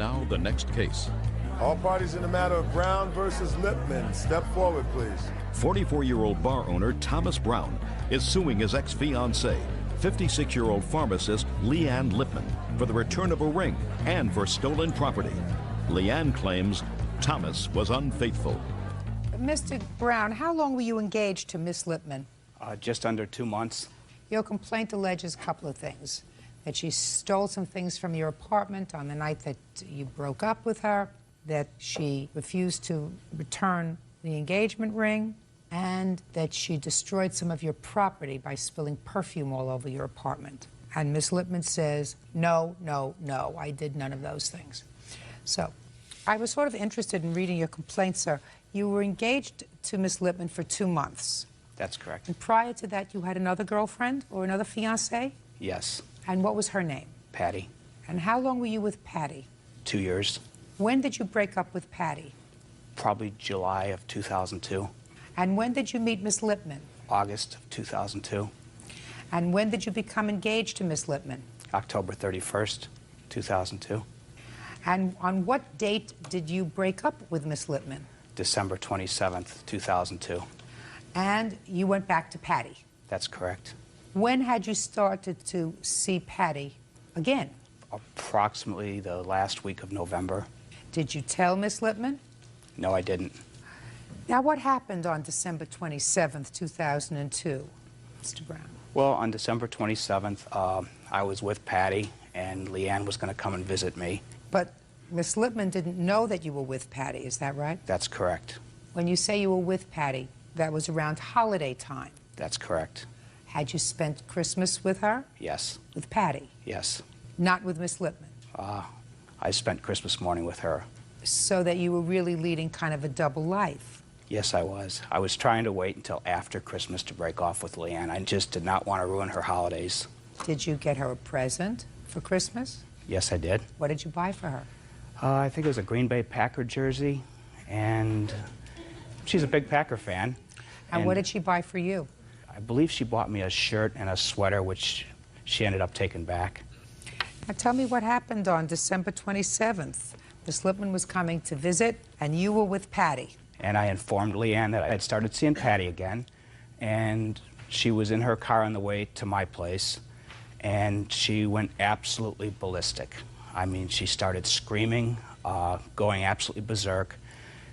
Now the next case. All parties in the matter of Brown versus Lipman. Step forward, please. 44-year-old bar owner Thomas Brown is suing his ex-fiancée, 56-year-old pharmacist Leanne Lipman, for the return of a ring and for stolen property. Leanne claims Thomas was unfaithful. Mr. Brown, how long were you engaged to Miss Lipman? Just under 2 months. Your complaint alleges a couple of things. That she stole some things from your apartment on the night that you broke up with her, that she refused to return the engagement ring, and that she destroyed some of your property by spilling perfume all over your apartment. And Miss Lipman says, no, no, no, I did none of those things. So I was sort of interested in reading your complaint, sir. You were engaged to Miss Lipman for 2 months. That's correct. And prior to that, you had another girlfriend or another fiancée? Yes. And what was her name? Patty. And how long were you with Patty? 2 years. When did you break up with Patty? Probably July of 2002. And when did you meet Miss Lipman? August of 2002. And when did you become engaged to Miss Lipman? October 31st, 2002. And on what date did you break up with Miss Lipman? December 27th, 2002. And you went back to Patty? That's correct. When had you started to see Patty again? Approximately the last week of November. Did you tell Miss Lipman? No, I didn't. Now, what happened on December 27th, 2002, Mr. Brown? Well, on December 27th, I was with Patty, and Leanne was going to come and visit me. But Miss Lipman didn't know that you were with Patty, is that right? That's correct. When you say you were with Patty, that was around holiday time. That's correct. Had you spent Christmas with her? Yes. With Patty? Yes. Not with Miss Lipman? I spent Christmas morning with her. So that you were really leading kind of a double life? Yes, I was. I was trying to wait until after Christmas to break off with Leanne. I just did not want to ruin her holidays. Did you get her a present for Christmas? Yes, I did. What did you buy for her? I think it was a Green Bay Packer jersey, and she's a big Packer fan. And what did she buy for you? I believe she bought me a shirt and a sweater, which she ended up taking back. Now tell me what happened on December 27th. Miss Lipman was coming to visit, and you were with Patty. And I informed Leanne that I had started seeing Patty again, and she was in her car on the way to my place, and she went absolutely ballistic. I mean, she started screaming, going absolutely berserk.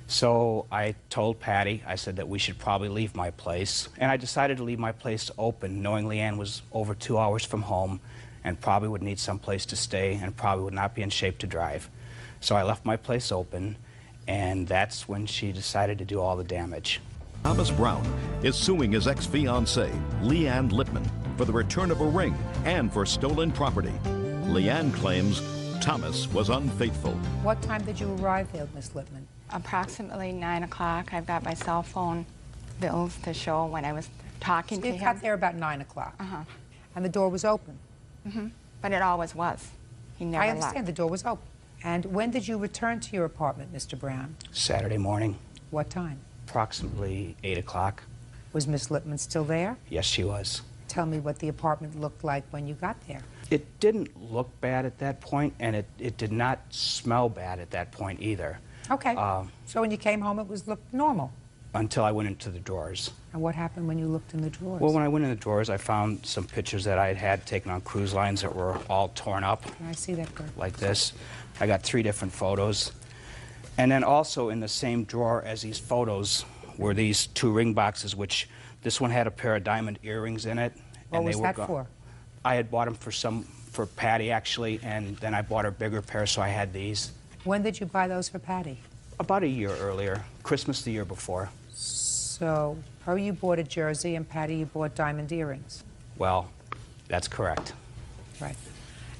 So I told Patty, I said that we should probably leave my place. And I decided to leave my place open, knowing Leanne was over 2 hours from home and probably would need some place to stay and probably would not be in shape to drive. So I left my place open, and that's when she decided to do all the damage. Thomas Brown is suing his ex-fiancée, Leanne Lipman, for the return of a ring and for stolen property. Leanne claims Thomas was unfaithful. What time did you arrive there, Miss Lipman? Approximately 9 o'clock. I've got my cell phone bills to show when I was talking to You him. got there about 9 o'clock. Uh-huh. And the door was open. Mm-hmm. But it always was. He never I left. understand the door was open. And when did you return to your apartment, Mr. Brown? Saturday morning, What time? approximately 8 o'clock. Was Miss Lipman still there? Yes, she was. Tell me what the apartment looked like when you got there. It didn't look bad at that point, and it did not smell bad at that point either. Okay. So when you came home, it looked normal. Until I went into the drawers. And what happened when you looked in the drawers? Well, when I went in the drawers, I found some pictures that I had taken on cruise lines that were all torn up. Can I see that, girl? Like this. I got 3 different photos. And then also in the same drawer as these photos were these 2 ring boxes, which this one had a pair of diamond earrings in it. What was that for? I had bought them for Patty, actually, and then I bought her a bigger pair, so I had these. When did you buy those for Patty? About a year earlier, Christmas the year before. So her you bought a jersey, and Patty you bought diamond earrings. Well, that's correct. Right.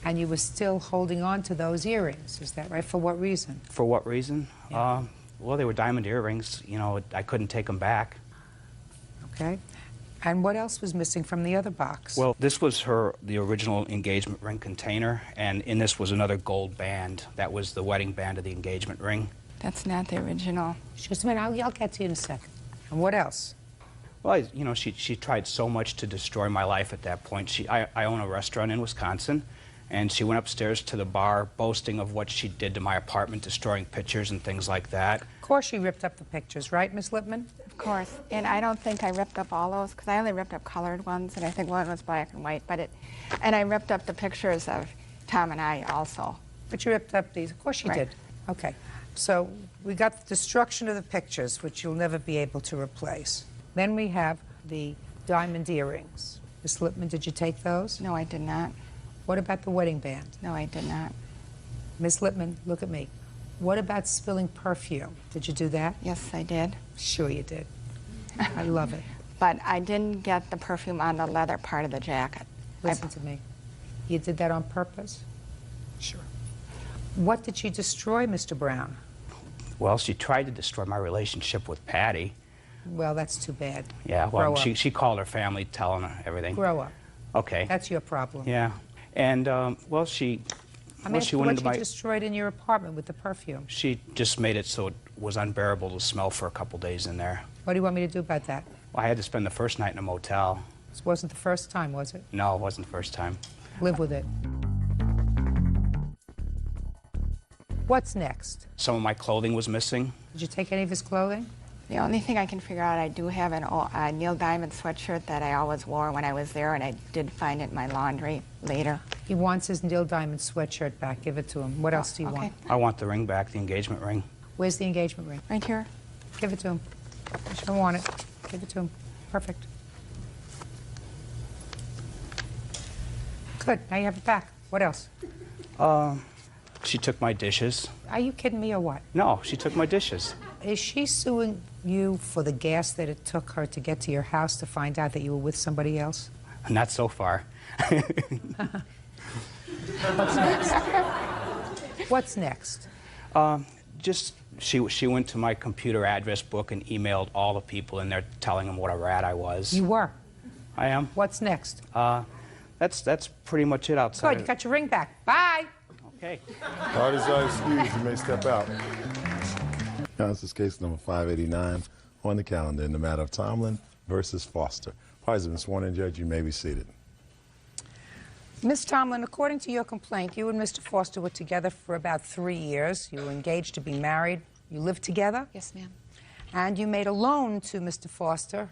And you were still holding on to those earrings, is that right? For what reason? For what reason? Yeah. Well, they were diamond earrings. You know, I couldn't take them back. Okay. And what else was missing from the other box? Well, this was the original engagement ring container, and in this was another gold band. That was the wedding band of the engagement ring. That's not the original. Just a minute, I'll get to you in a second. And what else? Well, you know, she tried so much to destroy my life at that point. I own a restaurant in Wisconsin, And she went upstairs to the bar boasting of what she did to my apartment, destroying pictures and things like that. Of course she ripped up the pictures, right, Miss Lippman? Of course. And I don't think I ripped up all those, because I only ripped up colored ones, and I think one was black and white. And I ripped up the pictures of Tom and I also. But you ripped up these. Of course you did. Okay. So we got the destruction of the pictures, which you'll never be able to replace. Then we have the diamond earrings. Miss Lippman, did you take those? No, I did not. What about the wedding band? No, I did not. Miss Lippman, look at me. What about spilling perfume? Did you do that? Yes, I did. Sure you did. I love it. But I didn't get the perfume on the leather part of the jacket. Listen to me. You did that on purpose? Sure. What did she destroy, Mr. Brown? Well, she tried to destroy my relationship with Patty. Well, that's too bad. Yeah, well, Grow up. she called her family telling her everything. Grow up. Okay. That's your problem. Yeah. And, well, she... I mean, well, she went into what my... you destroyed in your apartment with the perfume. She just made it so it was unbearable to smell for a couple days in there. What do you want me to do about that? Well, I had to spend the first night in a motel. This wasn't the first time, was it? No, it wasn't the first time. Live with it. What's next? Some of my clothing was missing. Did you take any of his clothing? The only thing I can figure out, I do have a Neil Diamond sweatshirt that I always wore when I was there, and I did find it in my laundry later. He wants his Neil Diamond sweatshirt back. Give it to him. What else do you want? I want the ring back, the engagement ring. Where's the engagement ring? Right here. Give it to him. I should want it. Give it to him. Perfect. Good. Now you have it back. What else? She took my dishes. Are you kidding me or what? No, she took my dishes. Is she suing you for the gas that it took her to get to your house to find out that you were with somebody else? Not so far. What's next? What's next? Just, she went to my computer address book and emailed all the people in there telling them what a rat I was. You were. I am. What's next? That's pretty much it outside. Good. You got your ring back. Bye. Okay. Parties are excused. You may step out. Now, this is case number 589 on the calendar in the matter of Tomlin versus Foster. Parties have been sworn in, Judge. You may be seated. Ms. Tomlin, according to your complaint, you and Mr. Foster were together for about 3 years. You were engaged to be married. You lived together. Yes, ma'am. And you made a loan to Mr. Foster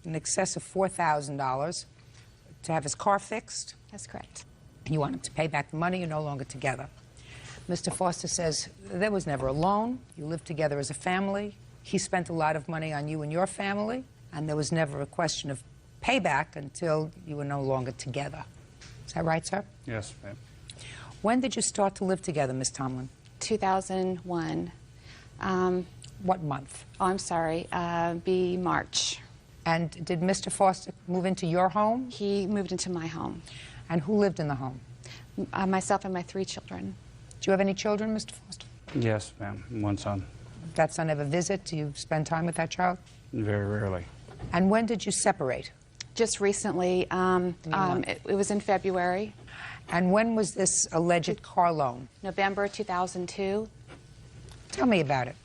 in excess of $4,000 to have his car fixed. That's correct. You want him to pay back the money. You're no longer together. Mr. Foster says there was never a loan. You lived together as a family. He spent a lot of money on you and your family, and there was never a question of payback until you were no longer together. Is that right, sir? Yes, ma'am. When did you start to live together, Miss Tomlin? 2001. What month? Oh, I'm sorry. Be March. And did Mr. Foster move into your home? He moved into my home. And who lived in the home? Myself and my 3 children. Do you have any children, Mr. Foster? Yes, ma'am. One son. That son ever visit? Do you spend time with that child? Very rarely. And when did you separate? Just recently. It was in February. And when was this alleged car loan? November 2002. Tell me about it.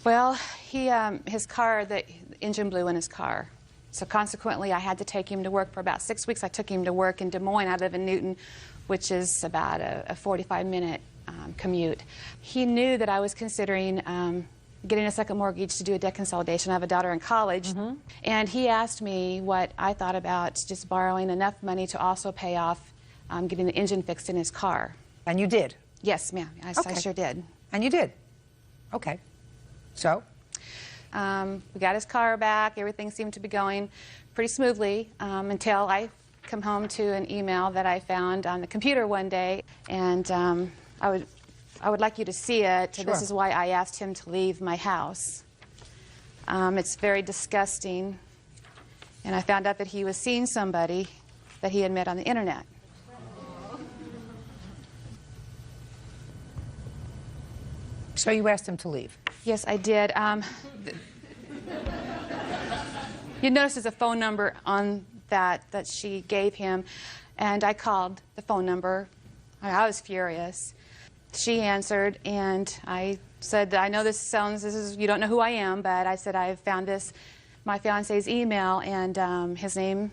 Well, his car, the engine blew in his car. So consequently, I had to take him to work for about 6 weeks. I took him to work in Des Moines. I live in Newton, which is about a 45-minute commute. He knew that I was considering getting a second mortgage to do a debt consolidation. I have a daughter in college. And he asked me what I thought about just borrowing enough money to also pay off getting the engine fixed in his car. And you did? Yes, ma'am. I sure did. And you did? Okay. So? We got his car back. Everything seemed to be going pretty smoothly until I come home to an email that I found on the computer one day, and I would like you to see it. Sure. This is why I asked him to leave my house. It's very disgusting, and I found out that he was seeing somebody that he had met on the internet. So you asked him to leave? Yes, I did. You notice there's a phone number on that she gave him, and I called the phone number. I was furious. She answered, and I said, I know you don't know who I am, but I said, I found my fiance's email, and his name,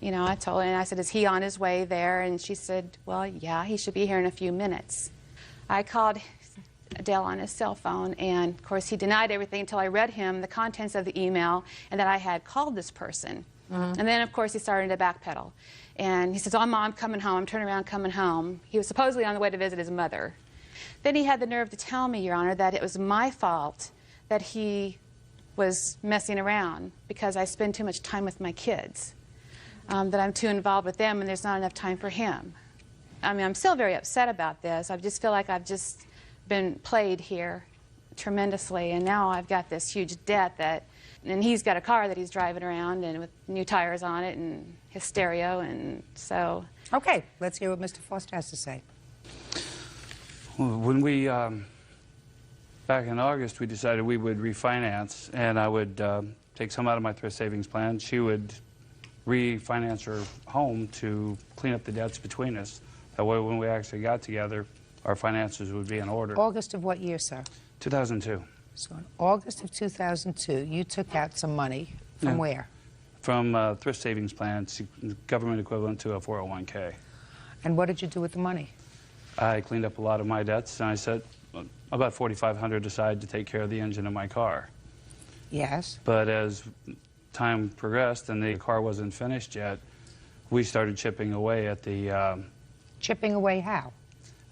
You know, I told her, and I said, is he on his way there? And she said, well, yeah, he should be here in a few minutes. I called Dale on his cell phone, and of course he denied everything until I read him the contents of the email and that I had called this person. And then, of course, he started to backpedal. And he says, oh, Mom, I'm coming home. I'm turning around, coming home. He was supposedly on the way to visit his mother. Then he had the nerve to tell me, Your Honor, that it was my fault that he was messing around because I spend too much time with my kids, that I'm too involved with them and there's not enough time for him. I mean, I'm still very upset about this. I just feel like I've just been played here tremendously, and now I've got this huge debt that, and he's got a car that he's driving around and with new tires on it and his stereo, and so. Okay, let's hear what Mr. Foster has to say. Well, when we, back in August, we decided we would refinance, and I would take some out of my thrift savings plan. She would refinance her home to clean up the debts between us. That way, when we actually got together, our finances would be in order. August of what year, sir? 2002. So in August of 2002, you took out some money from where? From thrift savings plan, government equivalent to a 401k. And what did you do with the money? I cleaned up a lot of my debts, and I set about $4,500 aside to take care of the engine of my car. Yes. But as time progressed and the car wasn't finished yet, we started chipping away at the... Chipping away how?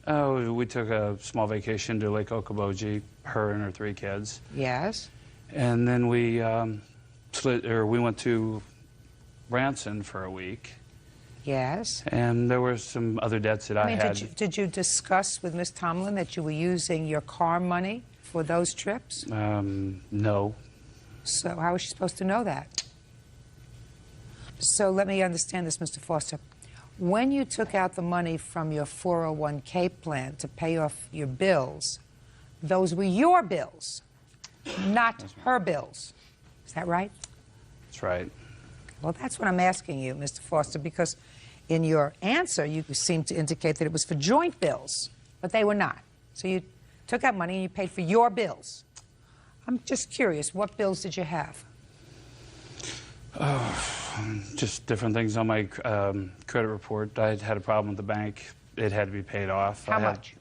Oh, we took a small vacation to Lake Okoboji, her and her 3 kids. Yes. And then we we went to Branson for a week. Yes. And there were some other debts that I had. Did you discuss with Ms. Tomlin that you were using your car money for those trips? No. So how was she supposed to know that? So let me understand this, Mr. Foster. When you took out the money from your 401k plan to pay off your bills, those were your bills, not her bills. Is that right? That's right. Well, that's what I'm asking you, Mr. Foster, because in your answer, you seem to indicate that it was for joint bills, but they were not. So you took out money and you paid for your bills. I'm just curious, what bills did you have? Just different things on my credit report. I had a problem with the bank. It had to be paid off. How much?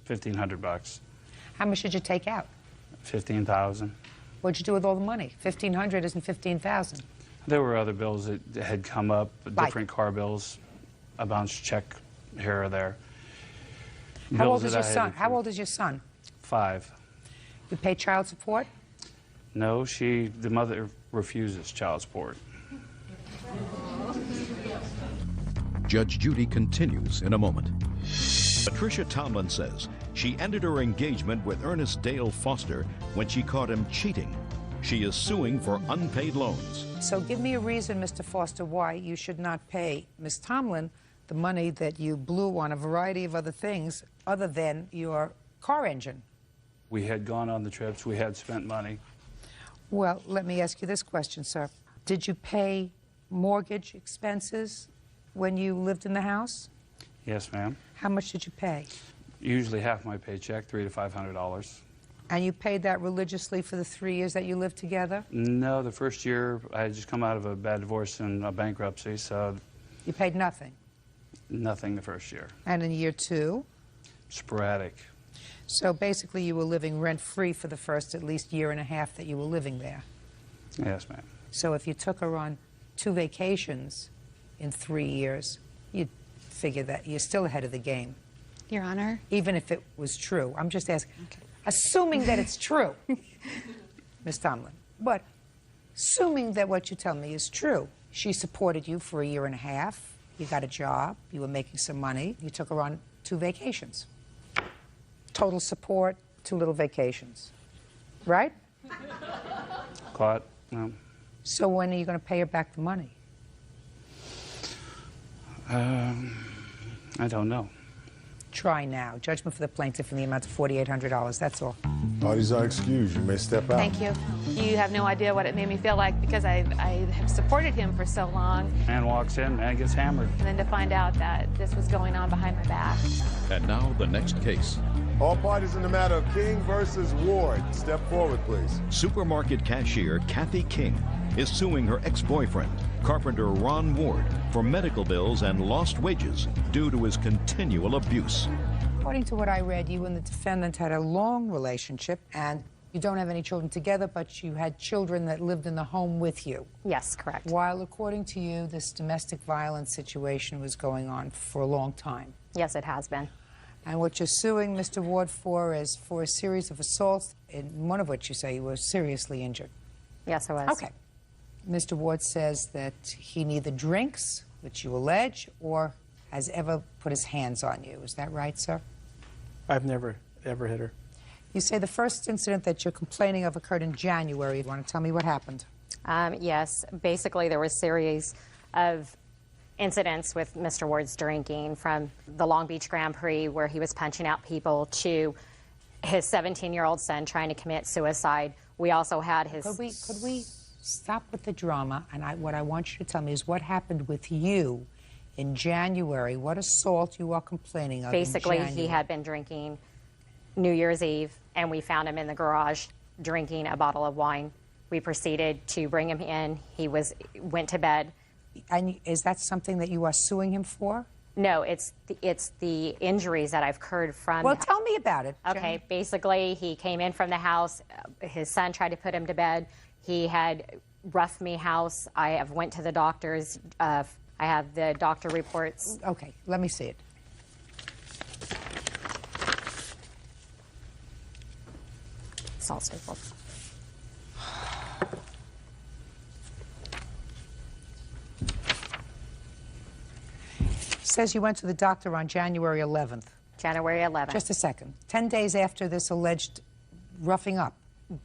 $1,500. How much did you take out? $15,000. What'd you do with all the money? $1,500 isn't $15,000. There were other bills that had come up, different car bills, a bounce check here or there. How old is your son? How old is your son? 5. You pay child support? No, the mother refuses child support. Judge Judy continues in a moment. Patricia Tomlin says she ended her engagement with Ernest Dale Foster when she caught him cheating. She is suing for unpaid loans. So give me a reason, Mr. Foster, why you should not pay Ms. Tomlin the money that you blew on a variety of other things other than your car engine. We had gone on the trips. We had spent money. Well, let me ask you this question, sir. Did you pay mortgage expenses when you lived in the house? Yes, ma'am. How much did you pay? Usually half my paycheck, $300 to $500. And you paid that religiously for the 3 years that you lived together? No, the first year I had just come out of a bad divorce and a bankruptcy, so... You paid nothing? Nothing the first year. And in year 2? Sporadic. So basically you were living rent-free for the first at least year and a half that you were living there? Yes, ma'am. So if you took her on 2 vacations in 3 years, you'd figure that you're still ahead of the game. Your Honor? Even if it was true. I'm just asking. Okay. Assuming that it's true, Ms. Tomlin. But assuming that what you tell me is true, she supported you for a year and a half, you got a job, you were making some money, you took her on 2 vacations. Total support, 2 little vacations. Right? Caught? No. So when are you going to pay her back the money? I don't know. Try now. Judgment for the plaintiff in the amount of $4,800. That's all. Parties are excused. You may step out. Thank you. You have no idea what it made me feel like because I have supported him for so long. Man walks in, man gets hammered. And then to find out that this was going on behind my back. And now the next case. All parties in the matter of King versus Ward. Step forward, please. Supermarket cashier Kathy King is suing her ex-boyfriend carpenter Ron Ward for medical bills and lost wages due to his continual abuse. According to what I read, you and the defendant had a long relationship, and you don't have any children together, but you had children that lived in the home with you. Yes, correct. While, according to you, this domestic violence situation was going on for a long time. Yes, it has been. And what you're suing Mr. Ward for is for a series of assaults, in one of which you say you were seriously injured. Yes, I was. Okay. Mr. Ward says that he neither drinks, which you allege, or has ever put his hands on you. Is that right, sir? I've never, ever hit her. You say the first incident that you're complaining of occurred in January. You want to tell me what happened? Yes, basically there was a series of incidents with Mr. Ward's drinking, from the Long Beach Grand Prix where he was punching out people to his 17-year-old son trying to commit suicide. We also had his... Could we stop with the drama? And what I want you to tell me is what happened with you in January. What assault you are complaining of Basically, in January? he had been drinking New Year's Eve, and we found him in the garage drinking a bottle of wine. We proceeded to bring him in. He went to bed. And is that something that you are suing him for? No, it's the injuries that I've heard from... Well, tell me about it. Okay, Jenny. basically, he came in from the house. His son tried to put him to bed. He had roughed me house. I have went to the doctors. I have the doctor reports. Okay, let me see it. It's all stapled. Says you went to the doctor on January 11th. January 11th. Just a second. 10 days after this alleged roughing up.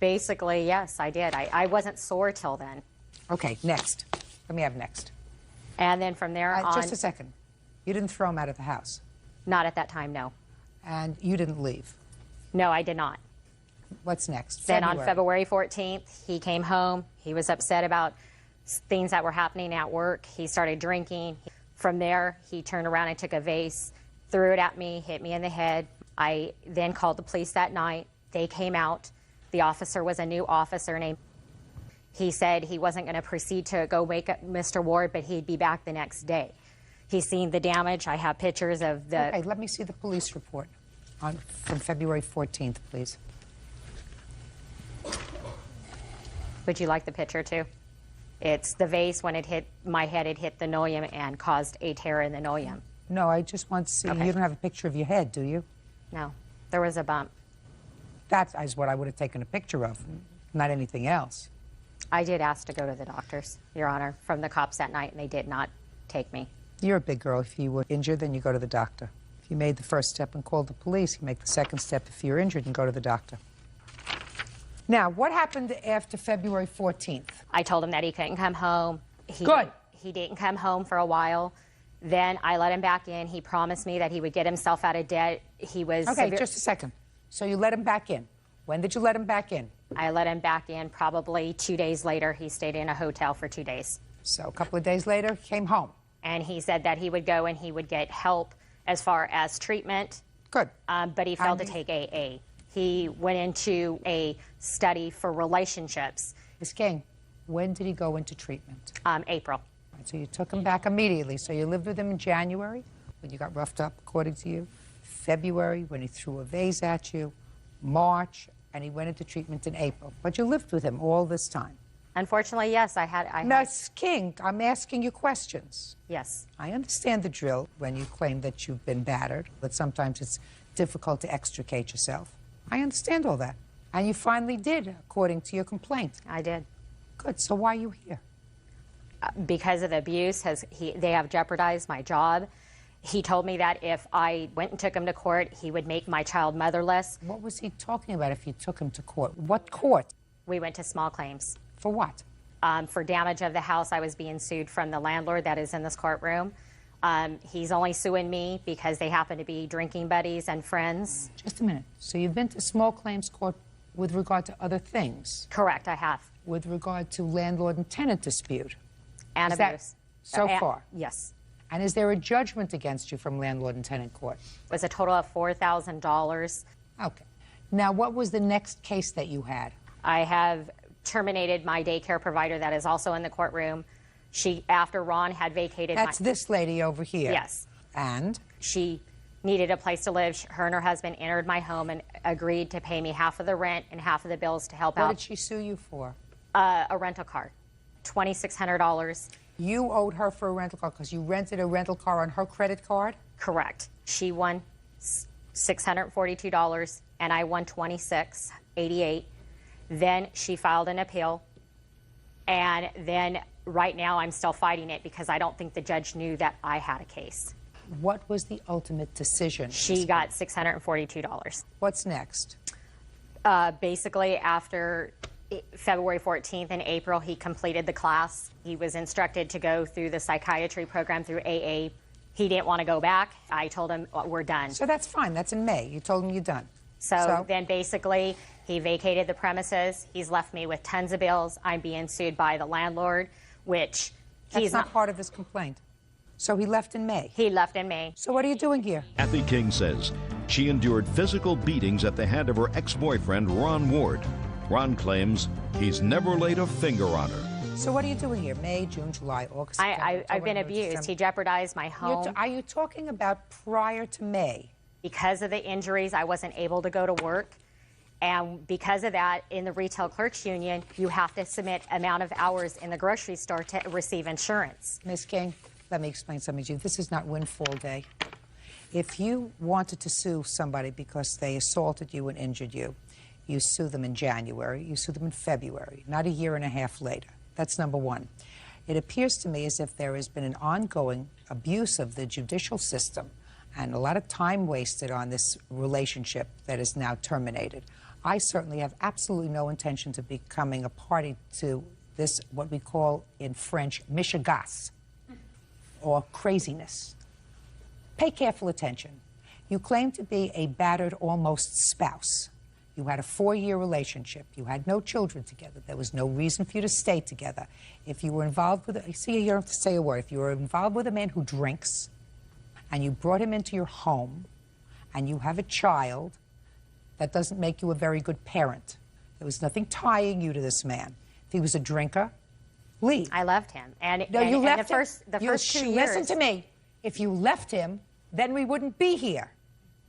Basically, yes, I did. I wasn't sore till then. Okay, next. Let me have next. And then from there on... Just a second. You didn't throw him out of the house. Not at that time, no. And you didn't leave. No, I did not. What's next? Then on February 14th, he came home. He was upset about things that were happening at work. He started drinking. From there, he turned around and took a vase, threw it at me, hit me in the head. I then called the police that night. They came out. The officer was a new officer named... He said he wasn't going to proceed to go wake up Mr. Ward, but he'd be back the next day. He's seen the damage. I have pictures of the... Okay, let me see the police report from February 14th, please. Would you like the picture, too? It's the vase. When it hit my head, it hit the noyum and caused a tear in the noyum. No, I just want to see. Okay. You don't have a picture of your head, do you? No, there was a bump. That is what I would have taken a picture of, not anything else. I did ask to go to the doctors, Your Honor, from the cops that night, and they did not take me. You're a big girl. If you were injured, then you go to the doctor. If you made the first step and called the police, you make the second step if you're injured and go to the doctor. Now, what happened after February 14th? I told him that he couldn't come home. Good. He didn't come home for a while. Then I let him back in. He promised me that he would get himself out of debt. He was... Okay, just a second. So you let him back in. When did you let him back in? I let him back in probably 2 days later. He stayed in a hotel for 2 days. So a couple of days later, he came home. And he said that he would go and he would get help as far as treatment. Good. But he failed to take AA. He went into a study for relationships. Ms. King, when did he go into treatment? April. Right, so you took him back immediately. So you lived with him in January, when you got roughed up, according to you. February, when he threw a vase at you. March, and he went into treatment in April. But you lived with him all this time. Unfortunately, yes, I had. Ms. King, I'm asking you questions. Yes. I understand the drill when you claim that you've been battered, that sometimes it's difficult to extricate yourself. I understand all that. And you finally did, according to your complaint. I did. Good. So why are you here? Because of the abuse, they have jeopardized my job. He told me that if I went and took him to court, he would make my child motherless. What was he talking about if you took him to court? What court? We went to small claims. For what? For damage of the house. I was being sued from the landlord that is in this courtroom. He's only suing me because they happen to be drinking buddies and friends. Just a minute. So you've been to small claims court with regard to other things? Correct, I have. With regard to landlord and tenant dispute? And Is that abuse. so far? Yes. And is there a judgment against you from landlord and tenant court? It was a total of $4,000. Okay. Now, what was the next case that you had? I have terminated my daycare provider that is also in the courtroom After Ron had vacated That's this lady over here. Yes. And? She needed a place to live. Her and her husband entered my home and agreed to pay me half of the rent and half of the bills to help out. What did she sue you for? A rental car, $2,600. You owed her for a rental car because you rented a rental car on her credit card? Correct. She won $642 and I won $26.88. Then she filed an appeal, and then right now I'm still fighting it because I don't think the judge knew that I had a case. What was the ultimate decision? She got $642. What's next? Basically, after February 14th and April, he completed the class. He was instructed to go through the psychiatry program through AA. He didn't want to go back. I told him, we're done. So that's fine. That's in May. You told him you're done. So then basically, he vacated the premises. He's left me with tons of bills. I'm being sued by the landlord, which That's not part of his complaint. So he left in May. He left in May. So what are you doing here? Kathy King says she endured physical beatings at the hand of her ex-boyfriend, Ron Ward. Ron claims he's never laid a finger on her. So what are you doing here? May, June, July, August, September, I've been October, abused. December. He jeopardized my home. Are you talking about prior to May? Because of the injuries, I wasn't able to go to work. And because of that, in the Retail Clerks Union, you have to submit amount of hours in the grocery store to receive insurance. Ms. King, let me explain something to you. This is not windfall day. If you wanted to sue somebody because they assaulted you and injured you, you sue them in January, you sue them in February, not a year and a half later. That's number one. It appears to me as if there has been an ongoing abuse of the judicial system and a lot of time wasted on this relationship that is now terminated. I certainly have absolutely no intention to becoming a party to this, what we call in French, mishigas, or craziness. Pay careful attention. You claim to be a battered almost spouse. You had a 4-year relationship. You had no children together. There was no reason for you to stay together. If you were involved with, see, you don't have to say a word. If you were involved with a man who drinks, and you brought him into your home, and you have a child, that doesn't make you a very good parent. There was nothing tying you to this man. If he was a drinker, leave. I left him. And, no, you left the first 2 years. Listen to me. If you left him, then we wouldn't be here.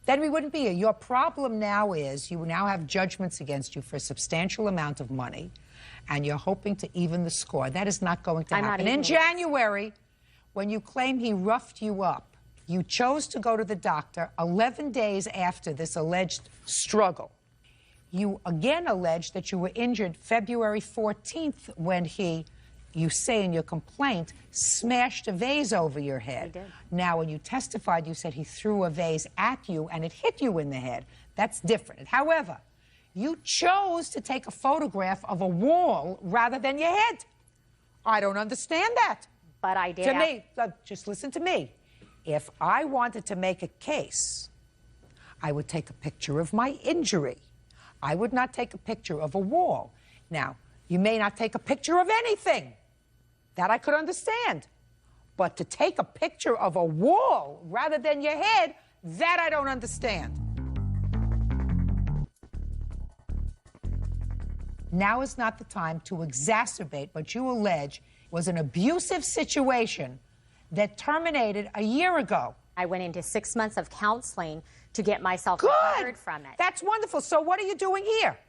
Then we wouldn't be here. Your problem now is you now have judgments against you for a substantial amount of money, and you're hoping to even the score. That is not going to happen. In January, when you claim he roughed you up, you chose to go to the doctor 11 days after this alleged struggle. You again allege that you were injured February 14th when he, you say in your complaint, smashed a vase over your head. He did. Now, when you testified, you said he threw a vase at you and it hit you in the head. That's different. However, you chose to take a photograph of a wall rather than your head. I don't understand that. But I did. To me, just listen to me. If I wanted to make a case, I would take a picture of my injury. I would not take a picture of a wall. Now, you may not take a picture of anything. That I could understand. But to take a picture of a wall rather than your head, that I don't understand. Now is not the time to exacerbate what you allege was an abusive situation that terminated a year ago. I went into 6 months of counseling to get myself Good. recovered from it. That's wonderful. So what are you doing here?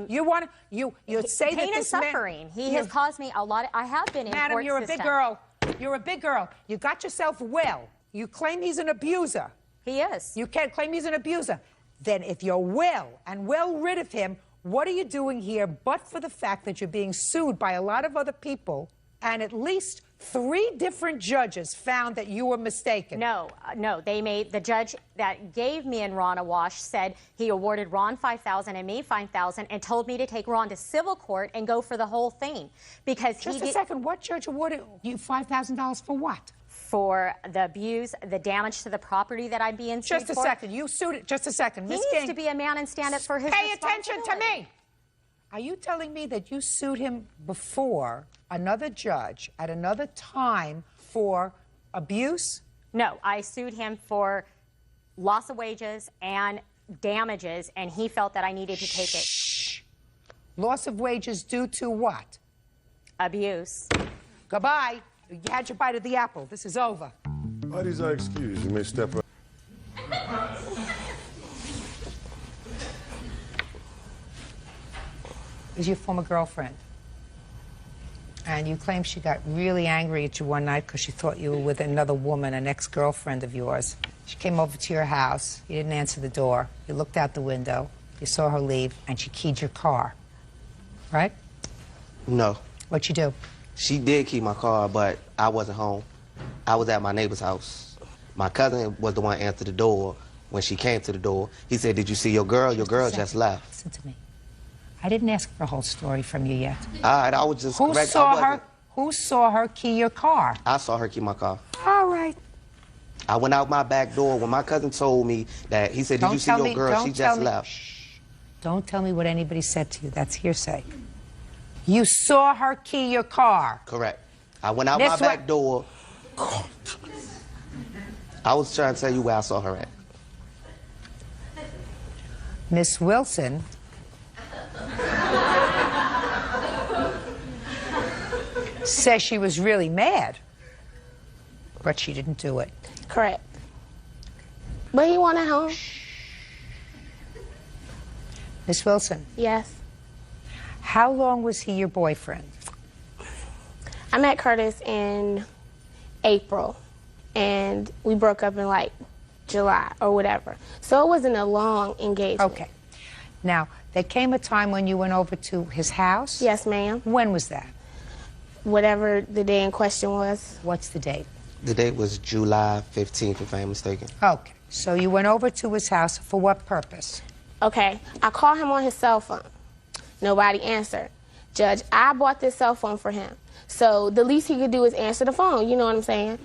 You want to, you say that pain and this man- suffering. He has caused me a lot. I have been in Madam, court you're system. a big girl. You're a big girl. You got yourself well. You claim he's an abuser. He is. You can't claim he's an abuser. Then if you're well and well rid of him, what are you doing here but for the fact that you're being sued by a lot of other people, and at least 3 different judges found that you were mistaken? No, the judge that gave me and Ron a wash said he awarded Ron $5,000 and me $5,000 and told me to take Ron to civil court and go for the whole thing because Just a second, what judge awarded you $5,000 for what? For the abuse, the damage to the property that I'm being sued for. Just a second, you sued it. Just a second, He Miss needs King. to be a man and stand up for his Pay attention to responsibility. me. Are you telling me that you sued him before another judge at another time for abuse? No, I sued him for loss of wages and damages, and he felt that I needed to take it. Shh. Loss of wages due to what? Abuse. Goodbye. You had your bite of the apple. This is over. Parties are excused. You may step up. Is your former girlfriend. And you claim she got really angry at you one night because she thought you were with another woman, an ex-girlfriend of yours. She came over to your house. You didn't answer the door. You looked out the window. You saw her leave, and she keyed your car. Right? No. What'd she do? She did keep my car, but I wasn't home. I was at my neighbor's house. My cousin was the one who answered the door. When she came to the door, he said, "Did you see your girl? Your girl just left." Listen to me. I didn't ask for a whole story from you yet. All right, I was just Who saw her key your car? I saw her key my car. All right. I went out my back door when my cousin told me that, he said, "Did you see your girl? She just left." Shh. Don't tell me what anybody said to you. That's hearsay. You saw her key your car. Correct. I went out my back door. I was trying to tell you where I saw her at. Miss Wilson says she was really mad, but she didn't do it. Correct. But he wanted home. Miss Wilson. Yes. How long was he your boyfriend? I met Curtis in April, and we broke up in like July or whatever. So it wasn't a long engagement. Okay. Now, there came a time when you went over to his house? Yes, ma'am. When was that? Whatever the day in question was. What's the date? The date was July 15th, if I am mistaken. Okay. So you went over to his house for what purpose? Okay. I called him on his cell phone. Nobody answered. Judge, I bought this cell phone for him. So the least he could do is answer the phone, you know what I'm saying?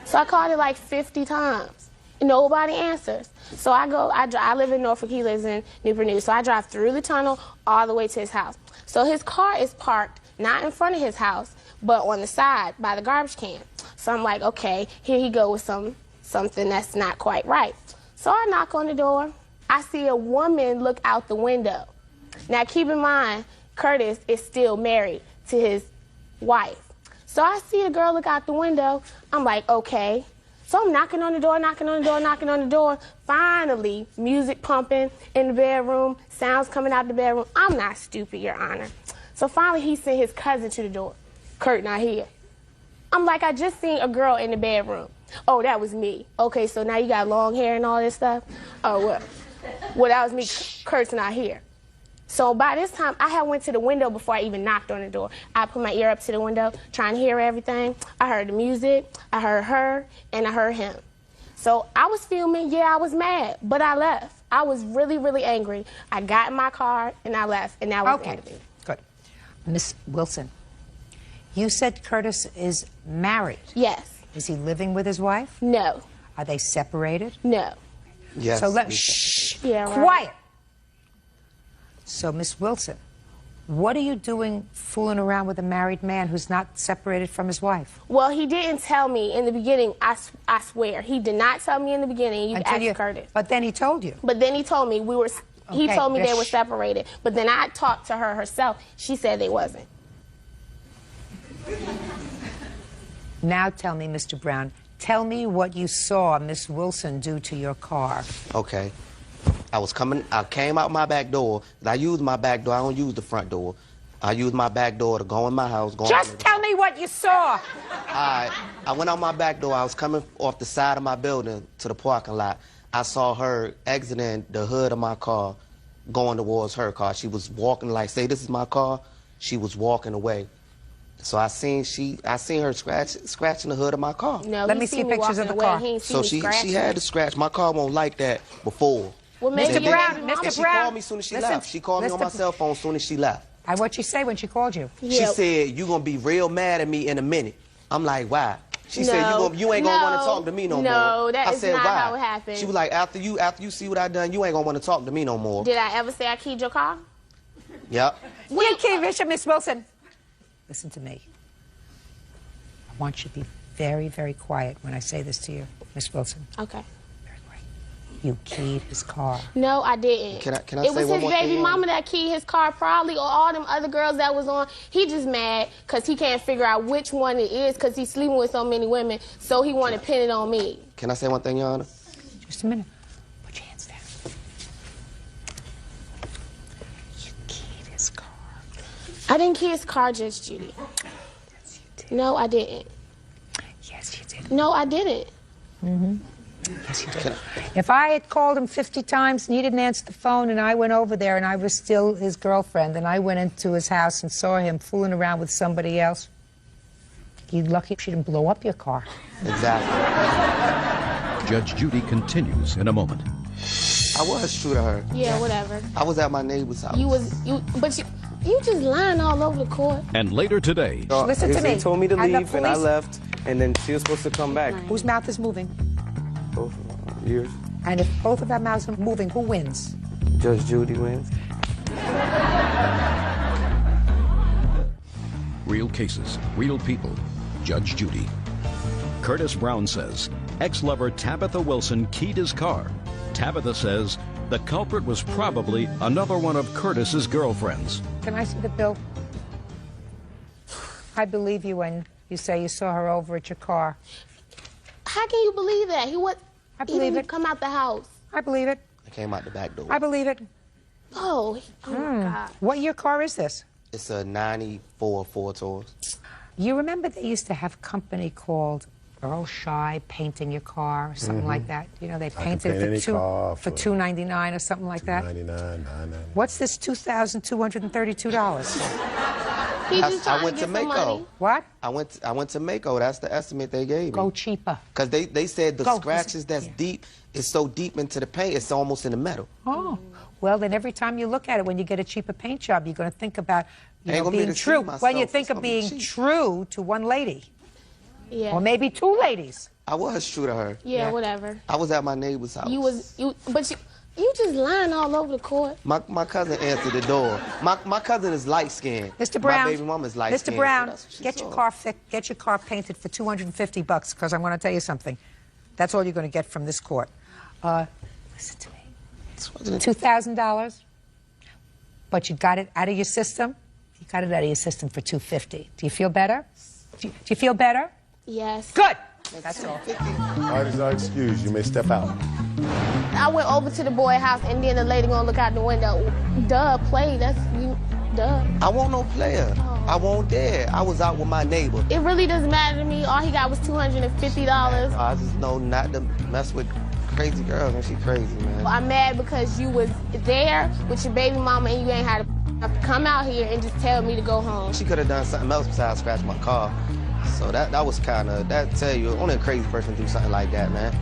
So I called it like 50 times. Nobody answers. So I live in Norfolk, he lives in Newport News. So I drive through the tunnel all the way to his house. So his car is parked not in front of his house, but on the side by the garbage can. So I'm like, okay, here he go with something that's not quite right. So I knock on the door. I see a woman look out the window. Now keep in mind, Curtis is still married to his wife. So I see a girl look out the window. I'm like, okay. So I'm knocking on the door, knocking on the door, knocking on the door. Finally, music pumping in the bedroom, sounds coming out the bedroom. I'm not stupid, Your Honor. So finally, he sent his cousin to the door. Kurt not here. I'm like, I just seen a girl in the bedroom. Oh, that was me. Okay, so now you got long hair and all this stuff? Oh, well. Well, that was me. Kurt's not here. So by this time, I had went to the window before I even knocked on the door. I put my ear up to the window, trying to hear everything. I heard the music, I heard her, and I heard him. So I was filming, yeah, I was mad, but I left. I was really, really angry. I got in my car, and I left, and that was the end of it. Good. Miss Wilson, you said Curtis is married. Yes. Is he living with his wife? No. Are they separated? No. Yes. So let shh. Yeah, right. Quiet. So, Miss Wilson, what are you doing fooling around with a married man who's not separated from his wife? Well, he didn't tell me in the beginning, I swear. He did not tell me in the beginning. You asked Curtis. But then he told you. But then he told me he told me they were shh. separated. But then I talked to her herself. She said they wasn't. Now tell me, Mr. Brown, tell me what you saw Miss Wilson do to your car. Okay. I came out my back door. I use my back door. I don't use the front door. I use my back door to go in my house. Just tell me what you saw. I went out my back door. I was coming off the side of my building to the parking lot. I saw her exiting the hood of my car, going towards her car. She was walking like, say, this is my car. She was walking away. So I seen her scratching the hood of my car. No, let me see pictures of the car. So she had to scratch. My car won't like that before. Well, Mr. Brown, And Mr. she Brown. called me as soon as she left. She called me on my cell phone as soon as she left. And what'd she say when she called you? She said, you going to be real mad at me in a minute. I'm like, why? She said, you ain't going to want to talk to me no more. No, that is not why? how it happened. She was like, after you see what I done, you ain't going to want to talk to me no more. Did I ever say I keyed your car? Yep. You key, Bishop, Miss Wilson. Listen to me. I want you to be very, very quiet when I say this to you, Miss Wilson. Okay. Very quiet. You keyed his car. No, I didn't. Can I it say was one his more baby thing? mama that keyed his car, probably, or all them other girls that was on. He just mad because he can't figure out which one it is because he's sleeping with so many women, so he want to pin it on me. Can I say one thing, Your Honor? Just a minute. Put your hands down. You keyed his car. I didn't key his car, Judge Judy. Yes, you did. No, I didn't. Yes, you did. No, I didn't. Mm-hmm. Yes, you did. If I had called him 50 times and he didn't answer the phone and I went over there and I was still his girlfriend and I went into his house and saw him fooling around with somebody else, you're lucky she didn't blow up your car. Exactly. Judge Judy continues in a moment. I was true to her. Yeah, whatever. I was at my neighbor's house. But you just lying all over the court. And later today, Listen to me. He told me to And the leave, and I police- left, and then she was supposed to come back. Whose mouth is moving? Both years. And if both of our mouths are moving, who wins? Judge Judy wins. real cases, real people. Judge Judy. Curtis Brown says ex-lover Tabitha Wilson keyed his car. Tabitha says the culprit was probably another one of Curtis's girlfriends. Can I see the bill? I believe you when you say you saw her over at your car. How can you believe that? I believe it. Come out the house. I believe it. I came out the back door. I believe it. Oh my God. What year car is this? It's a 94 Ford Taurus. You remember they used to have a company called Earl Shy Painting Your Car or something like that? You know, they painted paint any it car for for $2.99 or something like that. $99, $9.99. What's this $2,232? He just I trying went to to get some Mako. money. What? I went to Mako. That's the estimate they gave me. Go cheaper. Because they said the Go. scratches that's deep is so deep into the paint, it's almost in the metal. Oh, well, then every time you look at it, when you get a cheaper paint job, you're going to think about Ain't gonna be being to see true. myself, When you it's think of gonna be being cheap. true to one lady, Yeah. or maybe two ladies. I was true to her. Yeah, whatever. I was at my neighbor's house. But you just lying all over the court. My cousin answered the door. My cousin is light skinned. Mr. Brown, My baby mama is light Mr. skinned. Brown, get your car fixed. Get your car painted for $250. Because I'm going to tell you something. That's all you're going to get from this court. Listen to me. $2,000. But you got it out of your system. You got it out of your system for $250. Do you feel better? Do you feel better? Yes. Good. That's all. Parties are excused. You may step out. I went over to the boy house and then the lady gonna look out the window. Duh, play. That's you. Duh. I want no player. I won't dare. I was out with my neighbor. It really doesn't matter to me. All he got was $250. I just know not to mess with crazy girls, and she crazy, man. I'm mad because you was there with your baby mama and you ain't had to come out here and just tell me to go home. She could have done something else besides scratch my car. So that was kind of, that tell you, only a crazy person do something like that, man.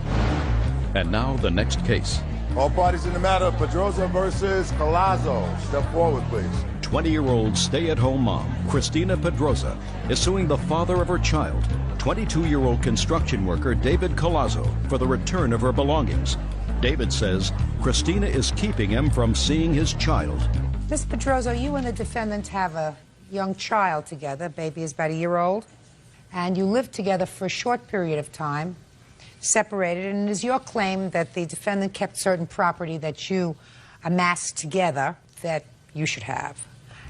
And now the next case. All parties in the matter, Pedroza versus Palazzo. Step forward, please. 20-year-old stay-at-home mom, Christina Pedroza, is suing the father of her child, 22-year-old construction worker David Colazzo, for the return of her belongings. David says Christina is keeping him from seeing his child. Ms. Pedroza, you and the defendant have a young child together. Baby is about a year old. And you lived together for a short period of time, separated. And it is your claim that the defendant kept certain property that you amassed together that you should have.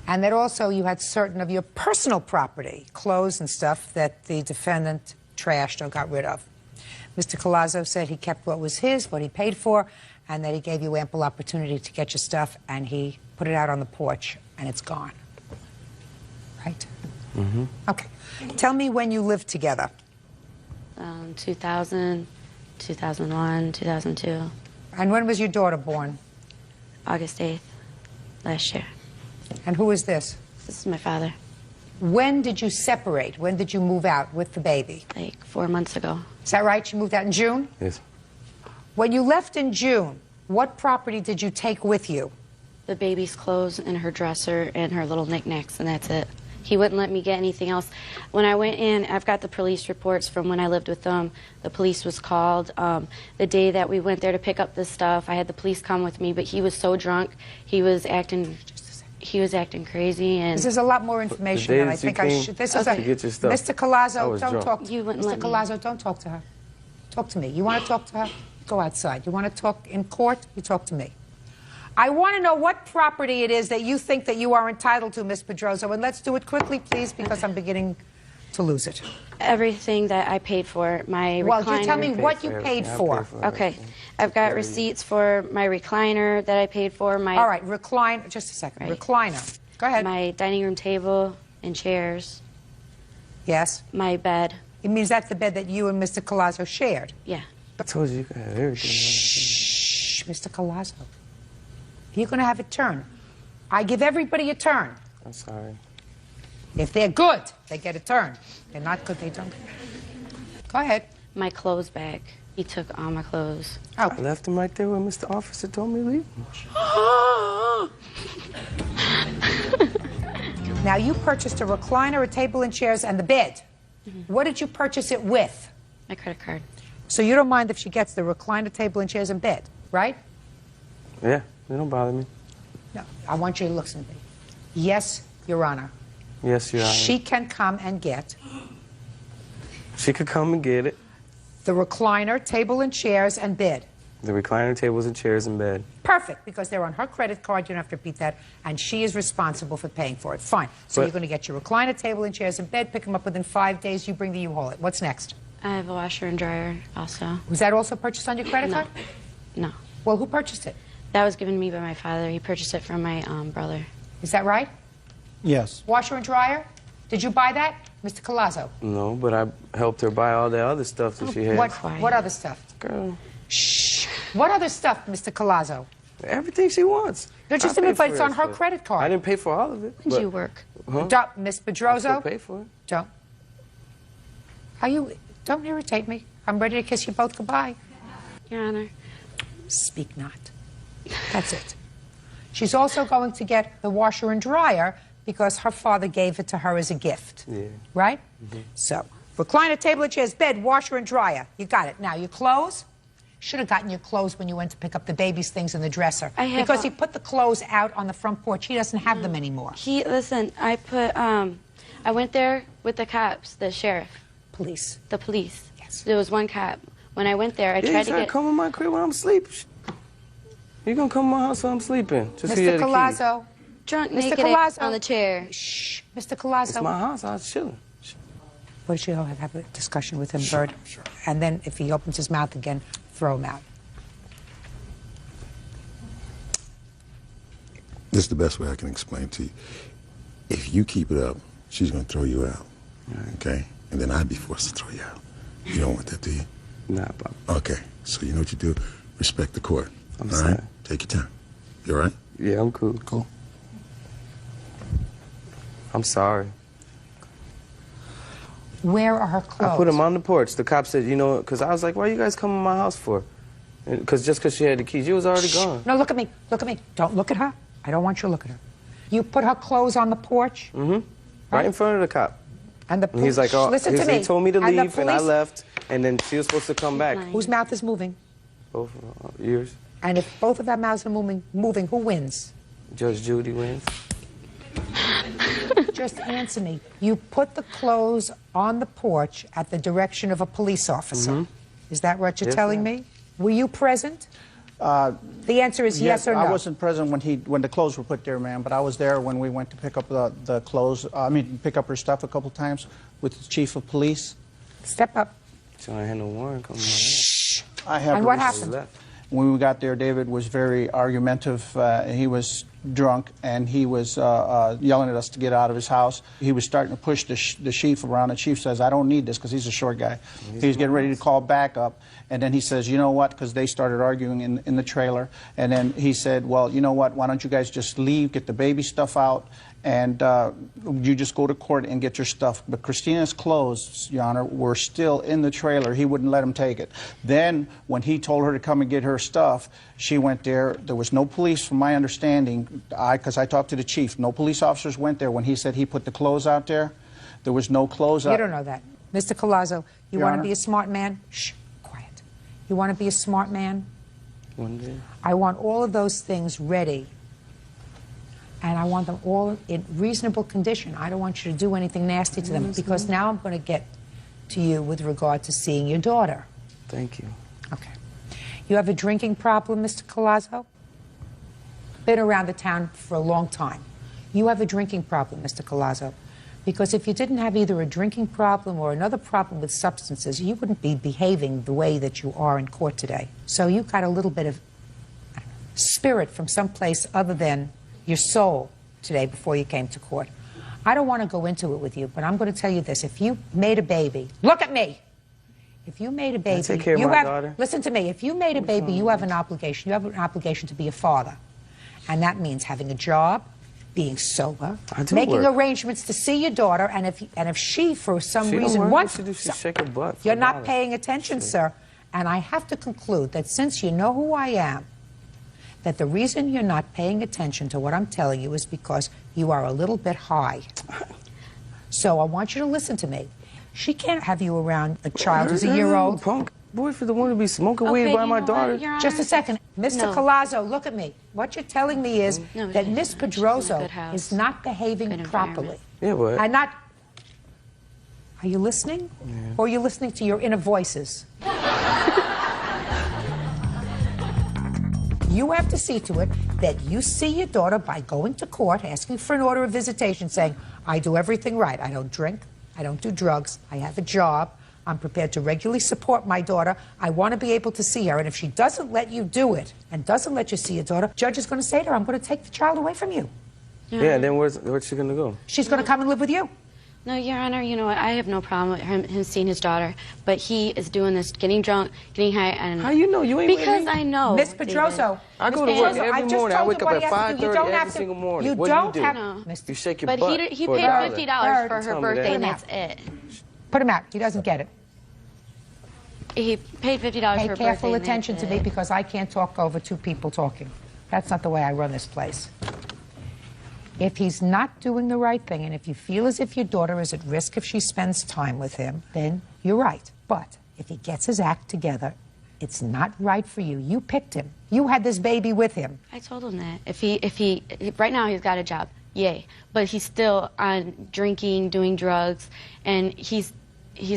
And that also you had certain of your personal property, clothes and stuff, that the defendant trashed or got rid of. Mr. Colazzo said he kept what was his, what he paid for, and that he gave you ample opportunity to get your stuff, and he put it out on the porch, and it's gone. Right? Mm-hmm. Okay. Tell me when you lived together. 2000, 2001, 2002. And when was your daughter born? August 8th, last year. And who is this? This is my father. When did you separate? When did you move out with the baby? Like 4 months ago. Is that right? You moved out in June? Yes. When you left in June, what property did you take with you? The baby's clothes and her dresser and her little knickknacks, and that's it. He wouldn't let me get anything else. When I went in, I've got the police reports from when I lived with them. The police was called. The day that we went there to pick up this stuff, I had the police come with me, but he was so drunk. He was acting crazy. And This is a lot more information than I think I should. This is to get your stuff, Mr. Colazzo, I was don't drunk. talk to You wouldn't Mr. let me. Colazzo, don't talk to her. Talk to me. You want to talk to her? go outside. You want to talk in court? You talk to me. I want to know what property it is that you think that you are entitled to, Ms. Pedroso, and let's do it quickly, please, because I'm beginning to lose it. Everything that I paid for, my recliner. Well, you tell me what you paid for. Okay. I've got receipts for my recliner that I paid for. All right, recliner, just a second. Right. Recliner. Go ahead. My dining room table and chairs. Yes. My bed. It means that's the bed that you and Mr. Collazo shared. Yeah. I told you you could have everything. Shh, Mr. Collazo. You're going to have a turn. I give everybody a turn. I'm sorry. If they're good, they get a turn. If they're not good, they don't. Go ahead. My clothes bag. He took all my clothes. Oh. I left them right there when Mr. Officer told me to leave them. Now, you purchased a recliner, a table and chairs, and the bed. What did you purchase it with? My credit card. So you don't mind if she gets the recliner, table and chairs, and bed, right? Yeah, they don't bother me. No, I want you to listen to me. Yes, Your Honor. Yes, Your Honor. She can come and get. She could come and get it. The recliner, table and chairs, and bed. The recliner, tables, and chairs in bed. Perfect, because they're on her credit card. You don't have to repeat that. And she is responsible for paying for it. Fine. So you're going to get your recliner, table, and chairs in bed, pick them up within 5 days. You bring the U-Haul it. What's next? I have a washer and dryer also. Was that also purchased on your credit card? No. Well, who purchased it? That was given to me by my father. He purchased it from my brother. Is that right? Yes. Washer and dryer? Did you buy that, Mr. Collazo? No, but I helped her buy all the other stuff that she had. What other stuff? Girl. Shh. What other stuff, Mr. Collazo? Everything she wants. No, just a minute, but it's on her credit card. I didn't pay for all of it. When did you work? Huh? Don't, Ms. Pedroso. I still pay for it. Don't. Don't irritate me. I'm ready to kiss you both goodbye. Your Honor. Speak not. That's it. She's also going to get the washer and dryer because her father gave it to her as a gift. Yeah. Right? So, recliner, table and chairs, bed, washer and dryer. You got it. Now, your clothes? Should have gotten your clothes when you went to pick up the baby's things in the dresser. Because he put the clothes out on the front porch. He doesn't have them anymore. Listen, I went there with the cops, the sheriff. Police. The police. Yes. There was one cop. When I went there, I tried to get... come in my crib when I'm asleep. You gonna come to my house when I'm sleeping? Just Mr. Collazo. Drunk, Mr. naked Collazo. on the chair. Shh. Mr. Collazo. It's my house. I was chilling. What did you have a discussion with him, Bird? Sure. And then if he opens his mouth again, throw him out. This is the best way I can explain to you. If you keep it up, she's going to throw you out. Okay? And then I'd be forced to throw you out. You don't want that, do you? Nah, Bob. Okay. So you know what you do? Respect the court. I'm all sorry. right? Take your time. You all right? Yeah, I'm cool. Cool. I'm sorry. Where are her clothes? I put them on the porch. The cop said, you know, because I was like, why you guys come to my house for? Just because she had the keys. She was already gone. No, look at me. Look at me. Don't look at her. I don't want you to look at her. You put her clothes on the porch? Mm-hmm. Right in front of the cop. And the And he's like, oh, listen to me. He told me to And the leave, and I police- left, and then she was supposed to come back. Whose mouth is moving? Both ears. And if both of our mouths are moving, who wins? Judge Judy wins. Just answer me. You put the clothes on the porch at the direction of a police officer. Is that what you're Yes, telling ma'am. me? Were you present? The answer is yes or no. I wasn't present when the clothes were put there, ma'am, but I was there when we went to pick up the clothes. Pick up her stuff a couple times with the chief of police. Step up. So I had no warrant coming I have. And what happened? When we got there, David was very argumentative. He was drunk, and he was yelling at us to get out of his house. He was starting to push the chief around. The chief says, I don't need this, because he's a short guy. He's getting ready to call backup. And then he says, you know what, because they started arguing in the trailer. And then he said, well, you know what, why don't you guys just leave, get the baby stuff out, and you just go to court and get your stuff. But Christina's clothes, Your Honor, were still in the trailer. He wouldn't let him take it. Then, when he told her to come and get her stuff, she went there. There was no police, from my understanding, because I talked to the chief. No police officers went there when he said he put the clothes out there. There was no clothes out. You don't know that. Mr. Collazo, you Your want to Honor? be a smart man? Shh, quiet. You want to be a smart man? One day. I want all of those things ready. And I want them all in reasonable condition. I don't want you to do anything nasty to them, because now I'm going to get to you with regard to seeing your daughter. Thank you. Okay. You have a drinking problem, Mr. Collazo? Been around the town for a long time. You have a drinking problem, Mr. Collazo. Because if you didn't have either a drinking problem or another problem with substances, you wouldn't be behaving the way that you are in court today. So you got a little bit of spirit from someplace other than your soul today before you came to court. I don't want to go into it with you, but I'm going to tell you this. If you made a baby, look at me. If you made a baby, take care of my daughter. Listen to me. If you made a baby, you have an obligation. You have an obligation to be a father. And that means having a job, being sober, making arrangements to see your daughter, and if she, for some reason, wants to, you're not paying attention, sir. And I have to conclude that since you know who I am, that the reason you're not paying attention to what I'm telling you is because you are a little bit high. So I want you to listen to me. She can't have you around a child who's a year old. Punk boy for the one to be smoking weed by my daughter. Just a second. Mr. Collazo, look at me. What you're telling me is that Miss Pedroso is not behaving properly. Yeah, but... I'm not... Are you listening? Yeah. Or are you listening to your inner voices? You have to see to it that you see your daughter by going to court, asking for an order of visitation, saying, I do everything right. I don't drink. I don't do drugs. I have a job. I'm prepared to regularly support my daughter. I want to be able to see her. And if she doesn't let you do it and doesn't let you see your daughter, judge is going to say to her, I'm going to take the child away from you. Yeah, and then where's she going to go? She's going to come and live with you. No, Your Honor, you know what? I have no problem with him seeing his daughter, but he is doing this, getting drunk, getting high, and... How you know? You ain't because I know, Miss Pedroso. I go to work every morning. I wake up at 5:30 every single morning. What do you do? No. You shake your but butt he for paid $50 for her birthday, and that. that's it. Put him out. He doesn't get it. He paid $50 for her birthday. Pay careful attention to me because I can't talk over two people talking. That's not the way I run this place. If he's not doing the right thing, and if you feel as if your daughter is at risk if she spends time with him, then you're right. But if he gets his act together, it's not right for you. You picked him. You had this baby with him. I told him that. If he right now he's got a job, yay. But he's still on drinking, doing drugs, and he's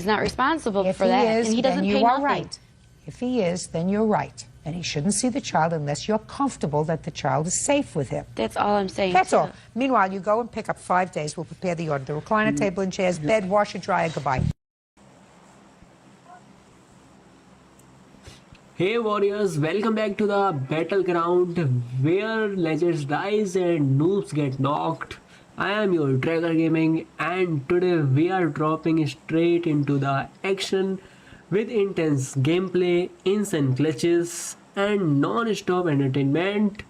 not responsible for that. If he is, and he doesn't then pay you are nothing. right. If he is, then you're right. And he shouldn't see the child unless you're comfortable that the child is safe with him. That's all I'm saying. That's all. Meanwhile, you go and pick up 5 days. We'll prepare the order. The recliner table and chairs, bed, washer, dryer, goodbye. Hey warriors, welcome back to the battleground where legends rise and noobs get knocked. I am your Tracker Gaming, and today we are dropping straight into the action with intense gameplay, insane glitches, and non-stop entertainment.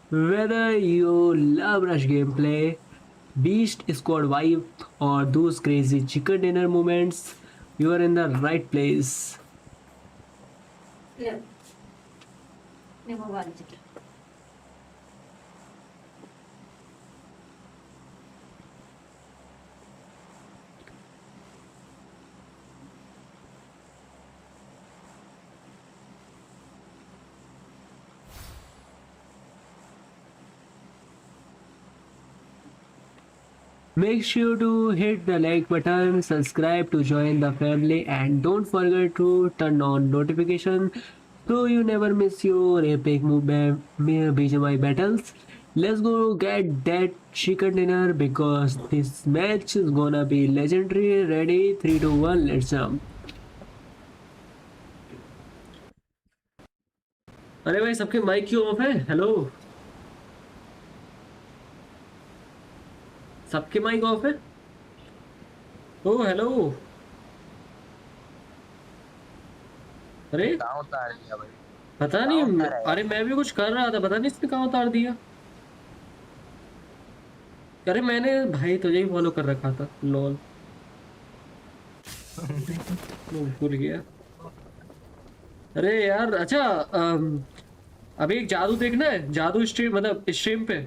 Whether you love rush gameplay, beast squad vibe, or those crazy chicken dinner moments, you are in the right place. Make sure to hit the like button, subscribe to join the family, and don't forget to turn on notification so you never miss your epic BGMI battles. Let's go get that chicken dinner because this match is gonna be legendary. Ready? 3, 2, 1, let's jump. अरे भाई सबके mic क्यों of है? Hello, सबके mic off है? Oh hello, अरे पता नहीं, अरे मैं भी कुछ कर रहा था, पता नहीं इसने कहाँ उतार दिया। अरे मैंने भाई तुझे ही फॉलो कर रखा था, लॉल भूल गया। अरे यार अच्छा, अभी एक जादू देखना है, जादू स्ट्रीम मतलब स्ट्रीम पे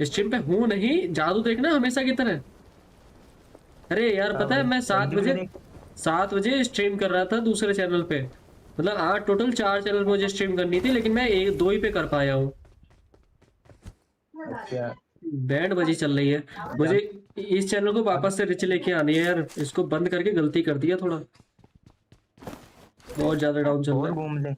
स्ट्रीम पे हूँ नहीं, जादू देखना हमेशा की तरह। अरे यार पता है मैं 7 बजे स्ट्रीम कर रहा था दूसरे चैनल पे, मतलब आज टोटल 4 चैनल पे मुझे स्ट्रीम करनी थी, लेकिन मैं 1-2 ही पे कर पाया हूँ। बैंड बजी चल रही है। मुझे इस चैनल को वापस से रिच लेके आनी है यार, इसको बंद करके गलती कर दिया थोड़ा, बहुत ज्यादा डाउन चल रहा है। घूम ले।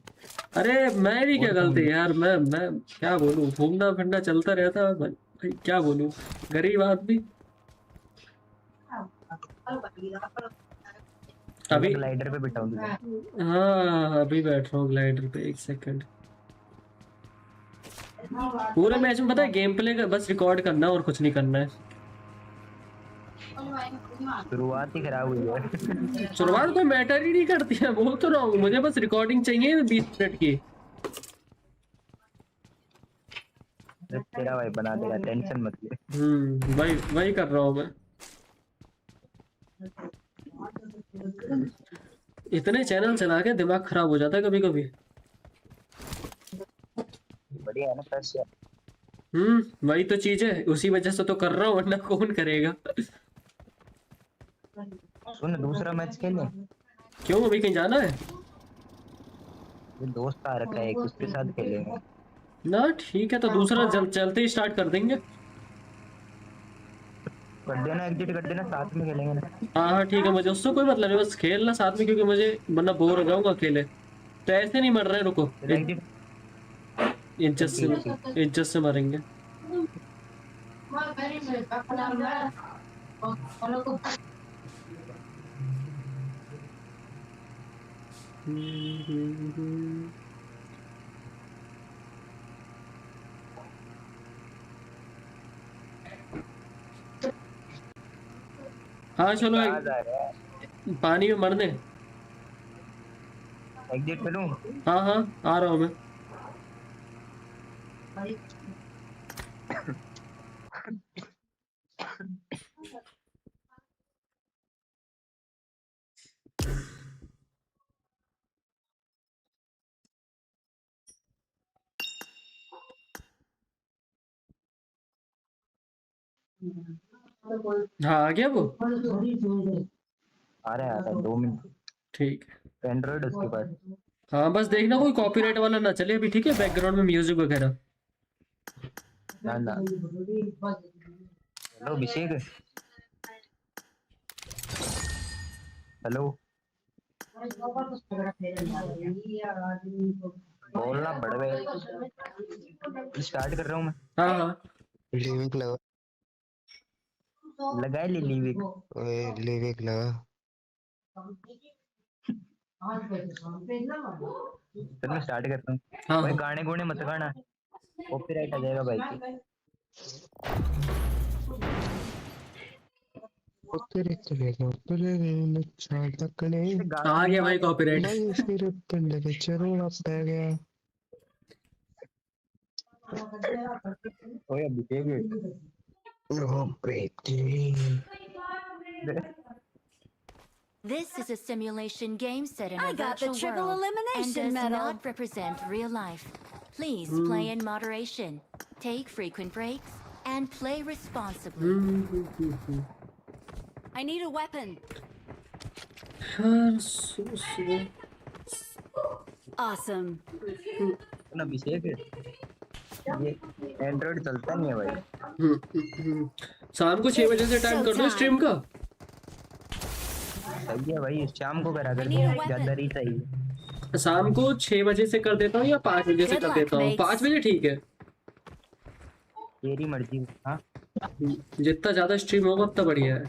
अरे मैं भी क्या गलती है यार, मैं क्या बोलूं, घूमना फिरना चलता रहता है भाई, क्या बोलूं, गरीब आदमी। अभी ग्लाइडर पे बिठाऊंगी। हाँ अभी बैठ रहा हूँ ग्लाइडर पे, 1 सेकंड। पूरे मैच में पता है गेम प्ले का बस रिकॉर्ड करना है और कुछ नहीं करना है। शुरुआत ही खराब हुई है। शुरुआत कोई मैटर ही नहीं करती है, बोल तो रहा हूँ, मुझे बस रिकॉर्डिंग चाहिए 20 मिनट की। तेरा भाई बना देगा, टेंशन मत ले। वही वही कर रहा हूँ मैं। इतने चैनल चला के दिमाग खराब हो जाता है कभी कभी। बढ़िया है ना फ्रेश है। वही तो चीज है, उसी वजह से तो कर रहा हूँ, वरना कौन करेगा। सुन दूसरा मैच खेलें। क्यों, अभी कहीं जाना है? दोस्त आ रखा है एक, उसके साथ खेलेंगे ना ठीक है, तो दूसरा चलते ही स्टार्ट कर देंगे। कर देना, एग्जिट कर देना, साथ में खेलेंगे ना। हाँ हाँ ठीक है, मुझे उससे कोई मतलब नहीं, बस खेलना साथ में, क्योंकि मुझे वरना बोर हो जाऊंगा अकेले। तो ऐसे नहीं मर रहे, रुको इज्जत से मरेंगे। हाँ चलो पानी में मर दे। एग्जिट करूं? हाँ हाँ आ रहा हूँ मैं। हाँ आ गया वो। आ रहा है 2 मिनट। ठीक है, एंड्रॉइड उसके पास। हाँ बस देखना कोई कॉपीराइट वाला ना चले अभी, ठीक है, बैकग्राउंड में म्यूजिक वगैरह। ना ना। हेलो अभिषेक। हेलो बोलना पड़ गया। स्टार्ट कर रहा हूँ मैं। हाँ हाँ लिविक लगा। लगाए ले लिविक। लिविक लगा। चल मैं स्टार्ट करता हूँ। हाँ भाई गाने गुने मत गाना, कॉपीराइट आ जाएगा भाई। आ गया भाई कॉपीराइट। ओए अभिषेक। This is a simulation game set in a I got the virtual triple world and elimination does medal. not represent real life. Please play in moderation, take frequent breaks, and play responsibly. I need a weapon. Awesome. अभिषेक ये Android चलता नहीं है भाई। शाम को 6 बजे से time कर दो स्ट्रीम का। सही है भाई, शाम को करा कर, ज्यादा रीच आई। शाम को 6 बजे से कर देता हूँ या 5 बजे से कर देता हूँ। 5 बजे ठीक है, तेरी मर्जी। हाँ जितना ज्यादा स्ट्रीम होगा उतना बढ़िया है,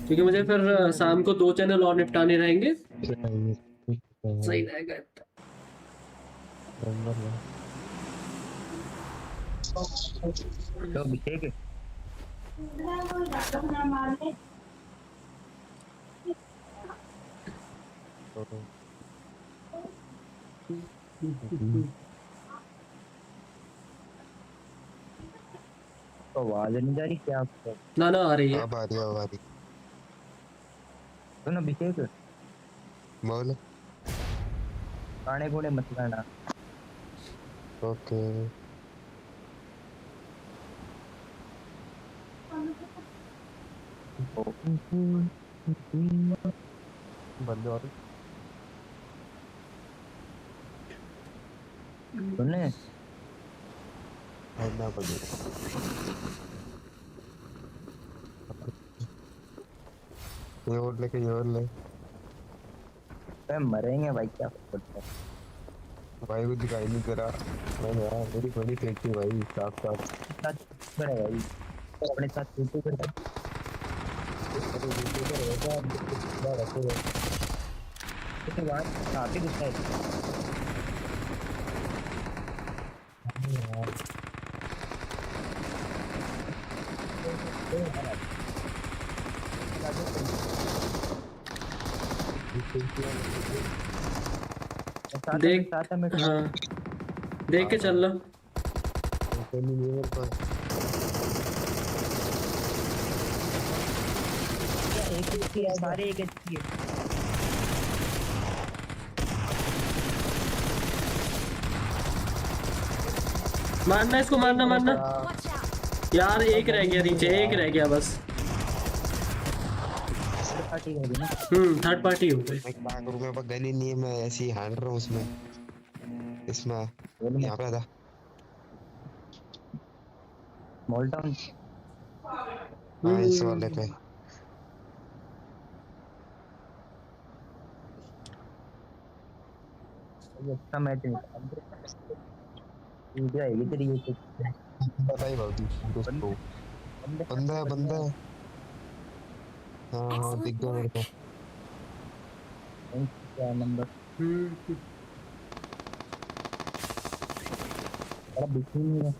क्योंकि मुझे फिर शाम को 2 चैनल और निपटाने रहेंगे। सही रहेगा। तो अभिषेक तो आवाज नहीं जा रही क्या आपको? ना आ रही है। अब आ रही है, आ रही। सुन अभिषेक, बोल। गाने घोड़े मत गाना। ओके। बंद और सुनने ना पड़े ये और लेके ये और ले मरेंगे भाई, क्या करते हैं। भाई को दिखाई नहीं तेरा। मैं यार मेरी बड़ी फेंकती भाई साफ साफ करे भाई, तो अपने साथ छूटू कर अरे वीडियो कर रहेगा रखो तो बात काफी गुस्सा है यार। देख, हाँ देख के चल लो। सारे एक अच्छी है। मारना इसको, मारना मारना यार। एक रह गया नीचे, एक रह गया बस। थर्ड पार्टी हो गई। मेरे पास गन ही नहीं है, मैं ऐसे ही हार रहा हूँ उसमें यहाँ पे था मॉल टाउन। हाँ इस वाले पे अच्छा मैच नहीं वीडियो आएगी तेरी यूट्यूब पे। पता ही बाबू दोस्तों बंदा है हाँ दिख गया मेरे को। क्या नंबर दिख ही नहीं रहा।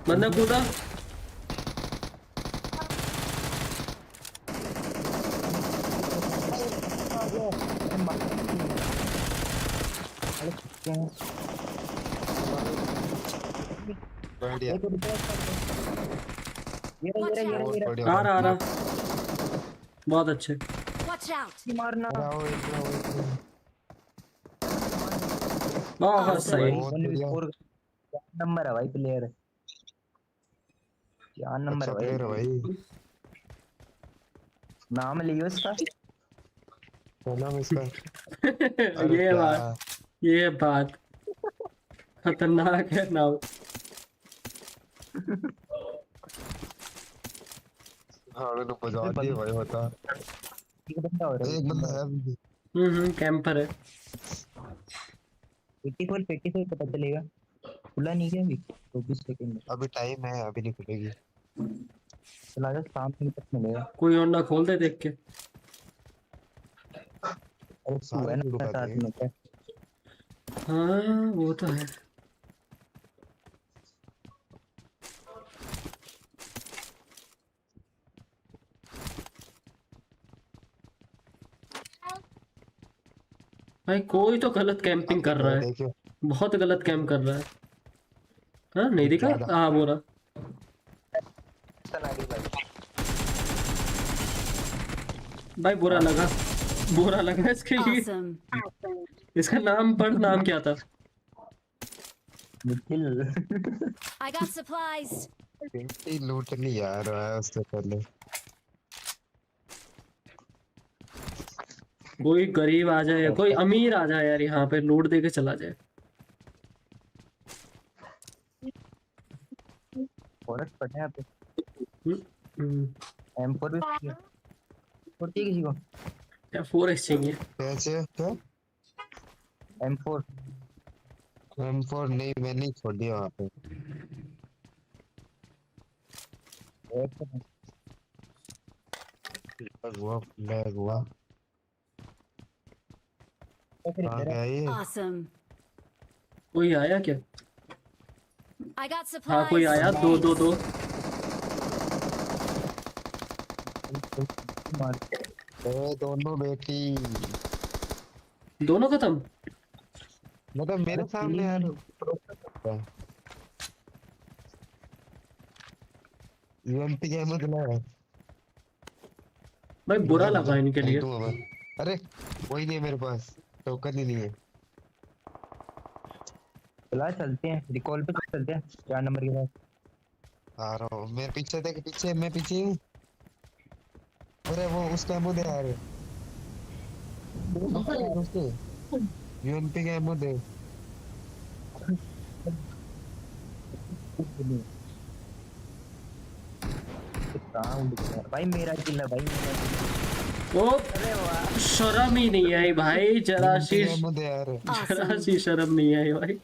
बंदा कूदा। बढ़िया आ रहा बहुत अच्छे। मारना बहुत सही। नंबर है भाई प्लेयर, क्या नंबर है भाई। नाम लियो इसका। नाम इसका ये बात खतरनाक है नाम। हाँ मैंने बजा दिए भाई बता। एक बंदा है अभी। कैंपर है। 54 पता चलेगा, खुला नहीं है अभी 24 सेकंड। अभी टाइम है, अभी नहीं खुलेगी। चला जा शाम तक मिलेगा। कोई और ना खोल दे देख के। और तू है ना साथ में क्या। हाँ वो तो है। भाई कोई तो गलत कैंपिंग कर रहा है, बहुत गलत कैंप कर रहा है। हाँ नहीं दिखा। हाँ बोला भाई, बुरा लगा इसके लिए। इसका नाम पर नाम क्या था? I got supplies. लूट नहीं आ रहा है उससे पहले। कोई गरीब आ जाए, कोई अमीर आ जाए यार, यहाँ पे लूट दे के चला जाए। फॉरेस्ट पड़े यहाँ पे। M4 भी होती है किसी को? क्या 4x चाहिए? कैसे क्या? M4 नहीं, मैं नहीं छोड़ दिया वहाँ पे। लैग हुआ। Awesome. कोई आया क्या? I got supplies. हाँ कोई आया। दो दोनों बेटी दोनों खत्म। मतलब मेरे सामने यार यूएमपी गेम में चला है भाई, बुरा लगा इनके लिए। अरे कोई नहीं मेरे पास, टोकन ही नहीं है। चला चलते हैं, रिकॉल पे चलते हैं 4 नंबर के पास। आ रहा हूँ, मेरे पीछे देख, पीछे मैं पीछे हूँ। अरे वो उसका एमो दे यार, यूएमपी का एमो दे। भाई मेरा किल है भाई ओ शर्म ही नहीं आई भाई, जरा सी शर्म नहीं आई भाई।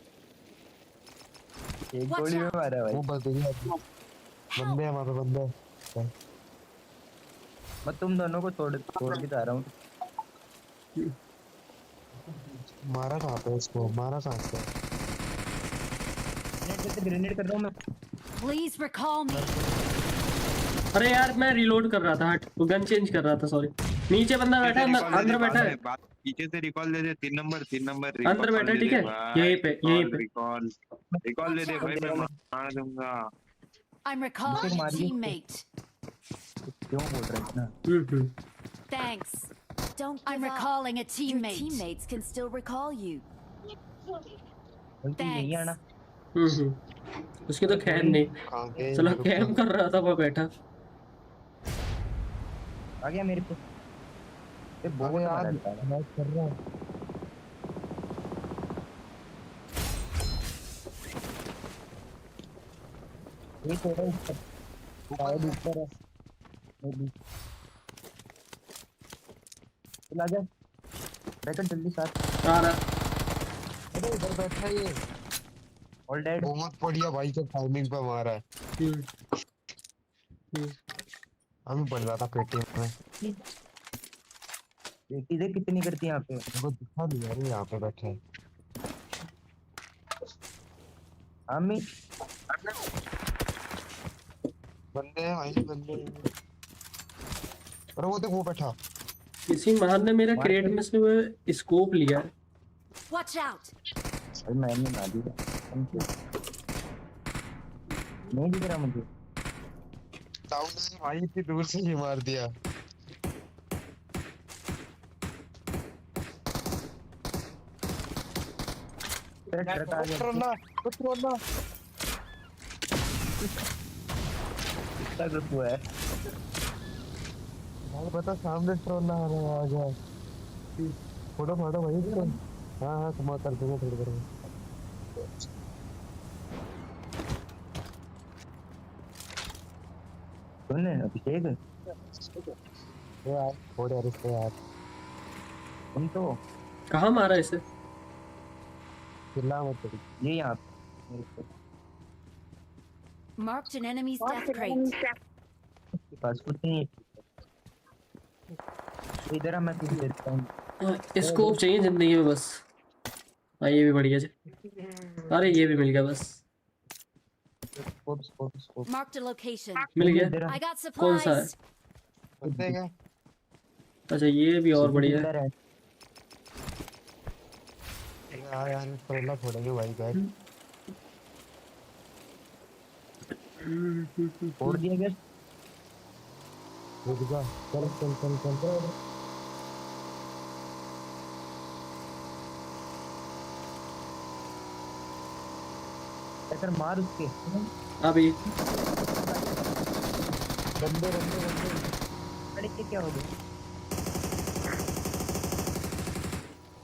एक गोली में मारा भाई। वो बंदे हैं वहां पे बंदे हैं। मैं तुम दोनों को छोड़ के जा रहा हूँ। मारा कहाँ पे इसको, मारा कहाँ से? ग्रेनेड कर रहा हूँ मैं। Please recall me. अरे यार मैं रिलोड कर रहा था, हट गन चेंज कर रहा था, सॉरी। नीचे बंदा बैठा है, अंदर बैठा है। पीछे से रिकॉल दे दे, 3 नंबर अंदर बैठा है, ठीक है, यहीं पे रिकॉल दे दे भाई, मैं मार दूंगा। I'm recalling a teammate. क्यों बोल रहे हैं ना? Thanks. Don't I'm give up. recalling a teammate. Your teammates can still recall you. यही है ना? उसकी तो खैर नहीं, चलो कैम कर रहा था वो बैठा। आ गया मेरे पे। ये बहुत यार मैं कर रहा हूँ। ये थोड़ा ऊपर शायद ऊपर है। चला जा बैठो जल्दी साथ आ रहा। अरे इधर बैठा है ये। All dead. बहुत बढ़िया भाई, का टाइमिंग पे मारा है। हम बन रहा था पेटीएम में। चीजें कितनी करती हैं यहाँ पे? वो दिखा नहीं यार, यहाँ पे बैठे हैं। आमी बंदे हैं भाई, बंदे हैं। अरे वो देख वो बैठा। किसी महान ने मेरा क्रेट में से वो स्कोप लिया है। Watch out. भाई मैंने ना दिया। नहीं दिख रहा मुझे। साउंड ने भाई इतनी दूर से ही मार दिया। कितना गुस्सा है भाई, पता सामने ट्रोला आ रहा है, आ गया। फोटो भाई इसको। हाँ हाँ कमा कर दूंगा थोड़ी देर में। सुन अभिषेक यार छोड़ यार इसको यार। तुम तो कहाँ मारा इसे? चिल्ला मत। ये यहाँ Marked an enemy's death crate. पास कुछ नहीं है। इधर मैं तुझे देता हूँ। स्कोप चाहिए जिंदगी में बस। हाँ ये भी बढ़िया है। अरे ये भी मिल गया बस। Scope Marked a location. मिल गया। I got कौन सा है? supplies. अच्छा ये भी और बढ़िया है। यार ट्रोला फोड़ेंगे भाई बैठ। फोड़ दिया गया। रुक जा, चल। ऐसा मार उसके। अभी बंदे अरे क्या हो गया?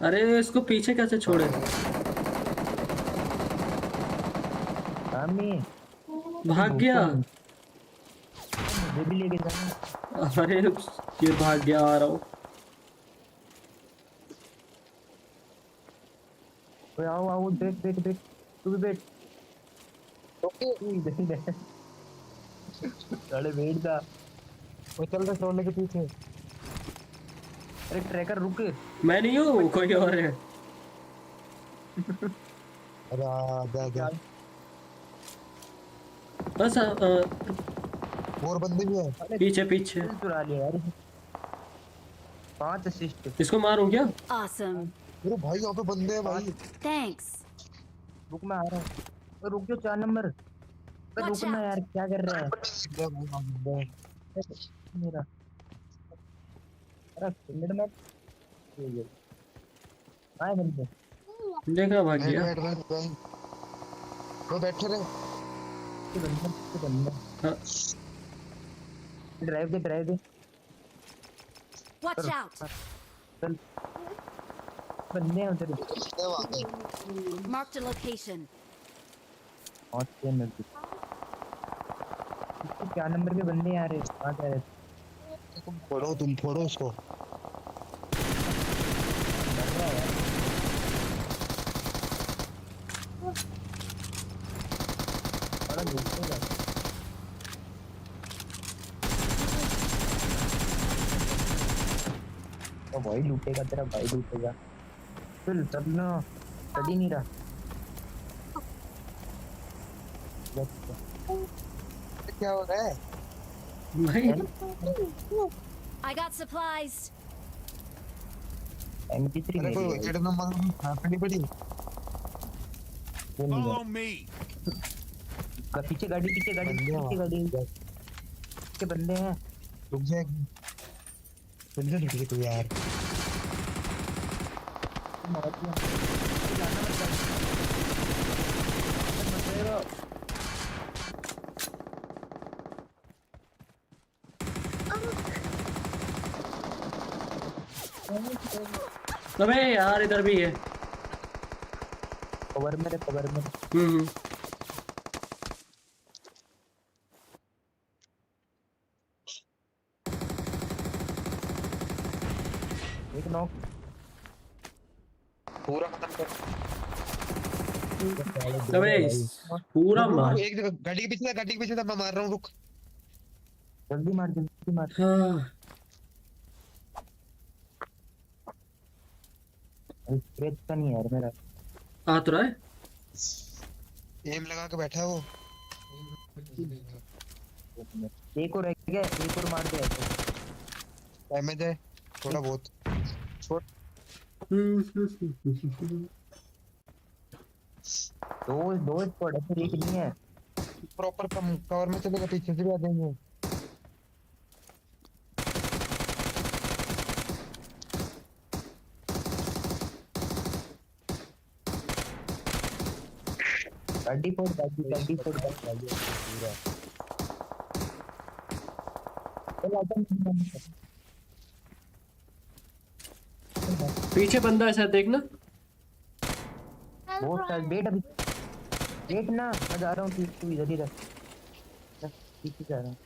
अरे इसको पीछे कैसे छोड़े? आमी भाग गया। मुझे भी लेके जाना। अरे ये भाग गया, आ रहा हूँ। आओ देख तू भी बैठ। साले बैठ जा। वो चल रहा ट्रोले के पीछे। अरे ट्रैकर रुक। मैं नहीं हूँ, कोई और है। अरे जा बस और बंदे भी है पीछे। चुरा लिया यार। 5 असिस्ट। इसको मारूं क्या? Awesome. अरे भाई यहाँ पे बंदे हैं भाई। Thanks. रुक मैं आ रहा हूँ। रुक जाओ 4 नंबर। रुकना यार, क्या कर रहा है मेरा? अरे मिनट में आए बंदे। देखा भाग गया। वो बैठे रहे। ड्राइव दे। Watch out. चल बंदे हैं उधर। Marked a location. पहुंच के नजदीक। क्या नंबर के बंदे आ रहे? कहाँ जा रहे? तुम फोड़ो उसको। बड़ा लूटेगा। तो भाई लूटेगा, तेरा भाई लूटेगा। चल सब ना स्टडी नहीं रहा। क्या हो रहा है? I got supplies. MP3 अरे मेरी कोई है। विकेट नंबर पड़ी पड़ी। Follow me. पीछे गाड़ी, पीछे गाड़ी, पीछे गाड़ी। पीछे बंदे हैं। रुक जा, बंदे रुक गए तू यार। अबे यार इधर भी है। कवर में, कवर में। एक नॉक। पूरा खत्म कर। अबे पूरा मार। एक गाड़ी के पीछे था, गाड़ी के पीछे था, मैं मार रहा हूँ, रुक। जल्दी मार, जल्दी मार। हाँ स्प्रे का नहीं है यार मेरा। आ तो रहा है। एम लगा के बैठा है वो। एक और रह गया, एक और मार दे। डैमेज है थोड़ा बहुत। दो स्क्वाड है, फिर एक नहीं है। प्रॉपर कवर में चलेगा, पीछे से भी आ जाएंगे। गाड़ी फोड़, गाड़ी फोड़, गाड़ी पूरा। पीछे बंदा है शायद, देखना। बहुत सारे वेट, अभी वेट ना, मैं जा रहा हूँ। तू इधर इधर पीछे जा रहा हूँ।